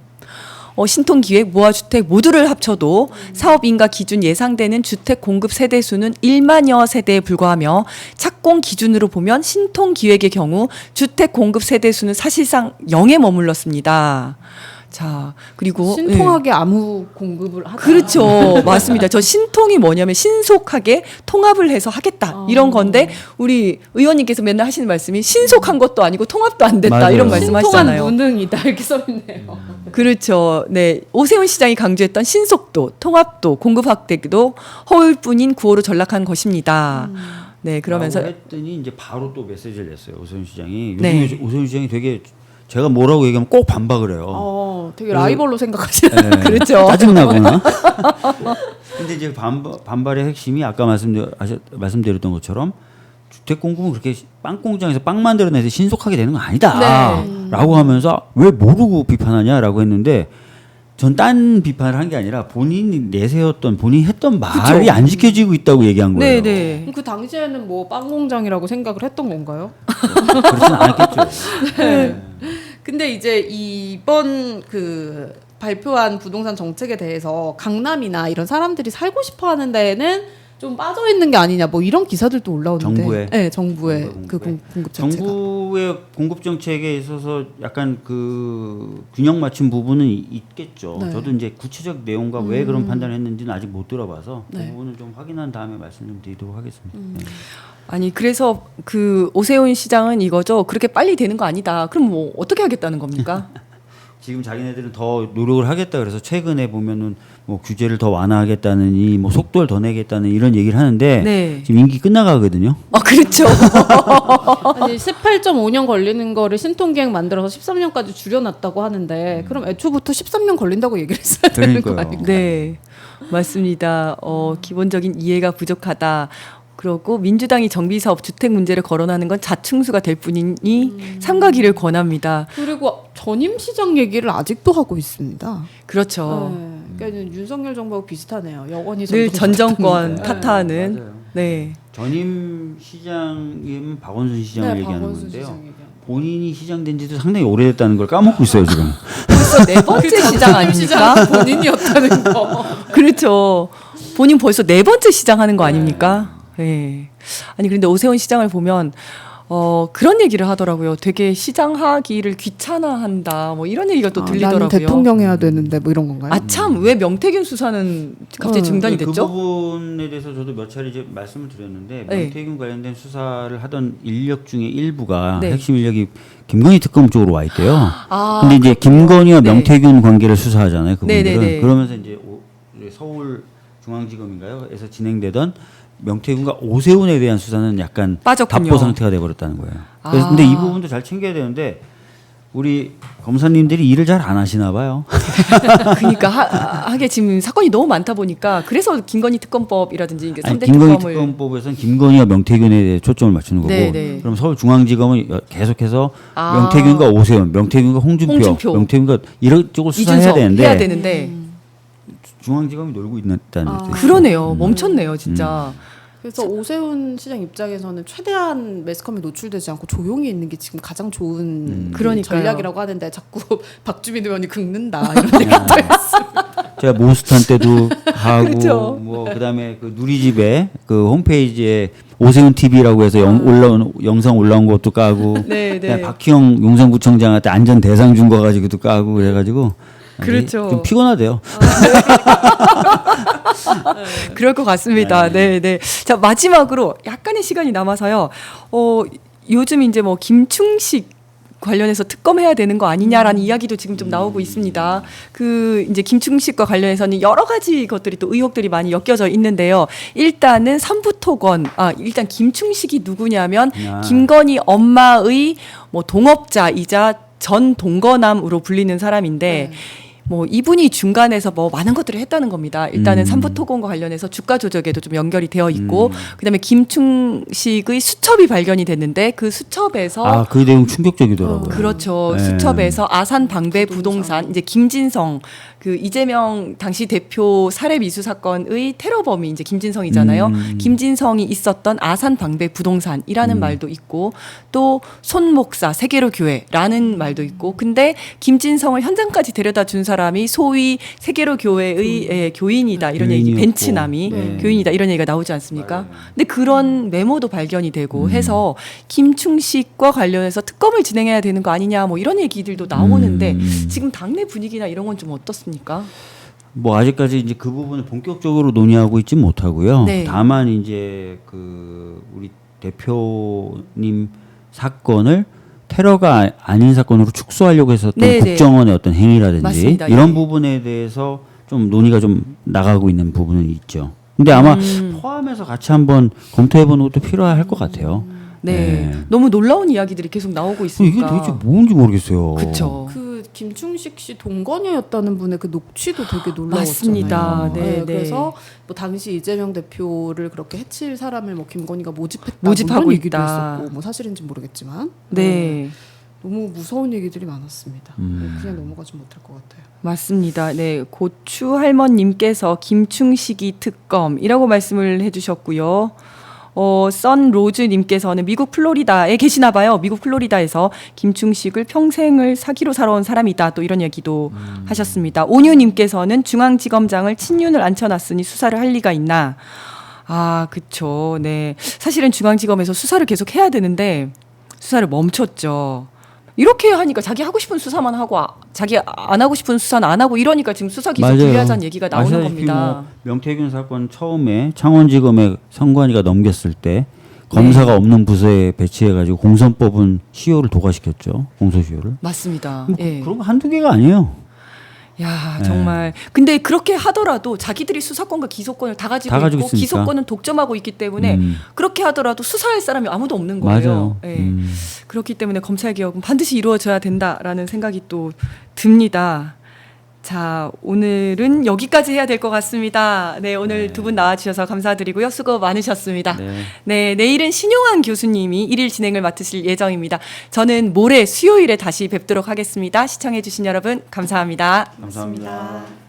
신통기획, 모아주택 모두를 합쳐도 사업인가 기준 예상되는 주택 공급 세대 수는 1만여 세대에 불과하며 착공 기준으로 보면 신통기획의 경우 주택 공급 세대 수는 사실상 0에 머물렀습니다. 자, 그리고
신통하게 아무 공급을 하다.
그렇죠. 맞습니다. 저 신통이 뭐냐면 신속하게 통합을 해서 하겠다. 이런 건데 우리 의원님께서 맨날 하시는 말씀이 신속한 것도 아니고 통합도 안 됐다.
맞아요.
이런
신통한
말씀하시잖아요.
무능이다 이렇게 써있네요.
그렇죠. 네. 오세훈 시장이 강조했던 신속도, 통합도, 공급 확대도 허울뿐인 구호로 전락한 것입니다. 네, 그러면서
했더니 이제 바로 또 메시지를 냈어요. 오세훈 시장이.
네.
요즘에 오세훈 시장이 되게 제가 뭐라고 얘기하면 꼭 반박을 해요.
되게 라이벌로 생각하시는.
네.
그렇죠.
짜증나구나. 근데 이제 반발의 핵심이 아까 말씀드렸던 것처럼 주택 공급은 그렇게 빵 공장에서 빵 만들어내서 신속하게 되는 건 아니다. 라고 하면서 왜 모르고 비판하냐라고 했는데 전 딴 비판을 한 게 아니라 본인이 내세웠던 본인이 했던 말이
그쵸.
안 지켜지고 있다고 얘기한 거예요.
네, 네.
그 당시에는 뭐 빵 공장이라고 생각을 했던 건가요?
그렇지는 않았겠죠.
근데 이제 이번 그 발표한 부동산 정책에 대해서 강남이나 이런 사람들이 살고 싶어하는 데에는 좀 빠져 있는 게 아니냐 뭐 이런 기사들도 올라오는데.
정부의?
네, 정부의
정부의
그 공급 정책.
정부의 공급 정책에 있어서 약간 그 균형 맞춘 부분은 있겠죠.
네.
저도 이제 구체적 내용과 왜 그런 판단을 했는지는 아직 못 들어봐서 그
네.
부분을 좀 확인한 다음에 말씀 좀 드리도록 하겠습니다. 네.
아니 그래서 그 오세훈 시장은 이거죠. 그렇게 빨리 되는 거 아니다. 그럼 뭐 어떻게 하겠다는 겁니까?
지금 자기네들은 더 노력을 하겠다 그래서 최근에 보면은 뭐 규제를 더 완화하겠다느니 뭐 속도를 더 내겠다는 이런 얘기를 하는데
네.
지금 임기 끝나가거든요.
그렇죠.
아니 18.5년 걸리는 거를 신통기획 만들어서 13년까지 줄여놨다고 하는데 그럼 애초부터 13년 걸린다고 얘기를 했어야 되는 거
그러니까요.
아닌가?
네, 맞습니다. 기본적인 이해가 부족하다. 그러고 민주당이 정비사업 주택 문제를 거론하는 건 자충수가 될 뿐이니 삼가기를 권합니다.
그리고 전임 시장 얘기를 아직도 하고 있습니다.
그렇죠.
네. 그러니까 윤석열 정부하고 비슷하네요. 여건이
늘 전 정권
네.
탓하는.
맞아요.
네.
전임 시장님 박원순 시장을
네,
얘기하는
박원순
건데요.
시장 얘기하는
본인이 시장된 지도 상당히 오래됐다는 걸 까먹고 있어요 지금.
벌써 네 번째
그
시장 아닙니까?
시장 본인이었다는 거.
그렇죠. 본인 벌써 네 번째 시장 하는 거 아닙니까? 네. 아니 그런데 오세훈 시장을 보면 그런 얘기를 하더라고요. 되게 시장하기를 귀찮아한다. 뭐 이런 얘기가 또 들리더라고요.
나는 대통령 해야 되는데 뭐 이런 건가요?
아 참 왜 명태균 수사는 갑자기 중단이
그
됐죠?
부분에 대해서 저도 몇 차례 이제 말씀을 드렸는데
네.
명태균 관련된 수사를 하던 인력 중에 일부가
네.
핵심 인력이 김건희 특검 쪽으로 와 있대요.
아,
근데 이제 김건희와
네.
명태균 관계를 수사하잖아요. 그분들은.
네네네.
그러면서 이제 서울 중앙지검인가요?에서 진행되던 명태균과 오세훈에 대한 수사는 약간
빠졌군요.
답보 상태가 돼버렸다는 거예요. 그래서 근데 이 부분도 잘 챙겨야 되는데 우리 검사님들이 일을 잘 안 하시나 봐요.
그러니까 하게 지금 사건이 너무 많다 보니까 그래서 김건희 특검법이라든지 이게
아니,
3대
김건희
특검을
특검법에서는 김건희와 명태균에 대해 초점을 맞추는 거고
네네.
그럼 서울중앙지검은 계속해서
아.
명태균과 오세훈, 명태균과 홍준표. 명태균과 이런 쪽을 수사해야
이준석
되는데
해야 되는데
중앙지검이 놀고 있다는 거죠.
그러네요. 멈췄네요, 진짜.
그래서 오세훈 시장 입장에서는 최대한 매스컴에 노출되지 않고 조용히 있는 게 지금 가장 좋은
그러니까요.
전략이라고 하는데 자꾸 박주민 의원이 긁는다 이런 얘기도 했어요.
제가 모스탄 때도 하고
그렇죠.
뭐 그다음에 그 누리집에 그 홈페이지에 오세훈 TV라고 해서 올라온 영상 올라온 것도 까고
네,
그다음에
네.
박희영 용산구청장한테 안전 대상 준 거 가지고도 까고 그래가지고
그렇죠.
좀 피곤하대요.
그럴 것 같습니다. 네, 네. 자, 마지막으로 약간의 시간이 남아서요. 요즘 이제 뭐 김충식 관련해서 특검해야 되는 거 아니냐라는 이야기도 지금 좀 나오고 있습니다. 그 이제 김충식과 관련해서는 여러 가지 것들이 또 의혹들이 많이 엮여져 있는데요. 일단은 삼부토건, 일단 김충식이 누구냐면 김건희 엄마의 뭐 동업자이자 전 동거남으로 불리는 사람인데 뭐 이분이 중간에서 뭐 많은 것들을 했다는 겁니다. 일단은 삼부토건과 관련해서 주가 조작에도 좀 연결이 되어 있고 그다음에 김충식의 수첩이 발견이 됐는데 그 수첩에서
그 내용 충격적이더라고요.
그렇죠.
네.
수첩에서 아산 방배 부동산 이제 김진성 그 이재명 당시 대표 살해 미수 사건의 테러범이 이제 김진성이잖아요. 김진성이 있었던 아산 방배 부동산이라는 말도 있고 또 손목사 세계로 교회라는 말도 있고 근데 김진성을 현장까지 데려다 준 사람이 소위 세계로 교회의 교인이다 이런 얘기
교인이었고.
벤츠남이
네.
교인이다 이런 얘기가 나오지 않습니까? 근데 그런 메모도 발견이 되고 해서 김충식과 관련해서 특검을 진행해야 되는 거 아니냐 뭐 이런 얘기들도 나오는데 지금 당내 분위기나 이런 건 좀 어떻습니까?
뭐 아직까지 이제 그 부분을 본격적으로 논의하고 있진 못하고요.
네.
다만 이제 그 우리 대표님 사건을 테러가 아닌 사건으로 축소하려고 했었던
네, 네.
국정원의 어떤 행위라든지
맞습니다.
이런
예.
부분에 대해서 좀 논의가 좀 나가고 있는 부분은 있죠. 근데 아마 포함해서 같이 한번 검토해보는 것도 필요할 것 같아요.
네. 너무 놀라운 이야기들이 계속 나오고
이게
있으니까.
도대체 뭔지 모르겠어요.
그렇죠.
그 김충식 씨 동거녀였다는 분의 그 녹취도 되게 놀라웠잖아요.
맞습니다. 네, 네.
그래서 뭐 당시 이재명 대표를 그렇게 해칠 사람을 뭐 김건희가 모집했다
모집하고
뭐 이런 얘기도
있다.
했었고 뭐 사실인지 모르겠지만
네.
너무 무서운 얘기들이 많았습니다. 그냥 넘어가지 못할 것 같아요.
맞습니다. 네. 고추 할머님께서 김충식이 특검이라고 말씀을 해주셨고요. 썬로즈님께서는 미국 플로리다에 계시나 봐요. 미국 플로리다에서 김충식을 평생을 사기로 살아온 사람이다. 또 이런 얘기도 하셨습니다. 오뉴님께서는 중앙지검장을 친윤을 앉혀놨으니 수사를 할 리가 있나. 그쵸. 네. 사실은 중앙지검에서 수사를 계속 해야 되는데 수사를 멈췄죠. 이렇게 하니까 자기 하고 싶은 수사만 하고 자기 안 하고 싶은 수사는 안 하고 이러니까 지금 수사 기소 불리하자는 얘기가 나오는
아시다시피
겁니다.
뭐 명태균 사건 처음에 창원지검에 선관위가 넘겼을 때 검사가 없는 부서에 배치해가지고 공선법은 시효를 도과시켰죠. 공소시효를.
맞습니다.
뭐
예.
그런 거 한두 개가 아니에요.
야 정말 근데 그렇게 하더라도 자기들이 수사권과 기소권을 다 가지고
다 가지고
있고
있으니까.
기소권은 독점하고 있기 때문에 그렇게 하더라도 수사할 사람이 아무도 없는 거예요.
맞아요.
예. 그렇기 때문에 검찰 개혁은 반드시 이루어져야 된다라는 생각이 또 듭니다. 자, 오늘은 여기까지 해야 될 것 같습니다. 네, 오늘 두 분 나와주셔서 감사드리고요. 수고 많으셨습니다. 네, 내일은 신용환 교수님이 일일 진행을 맡으실 예정입니다. 저는 모레 수요일에 다시 뵙도록 하겠습니다. 시청해주신 여러분, 감사합니다.
감사합니다.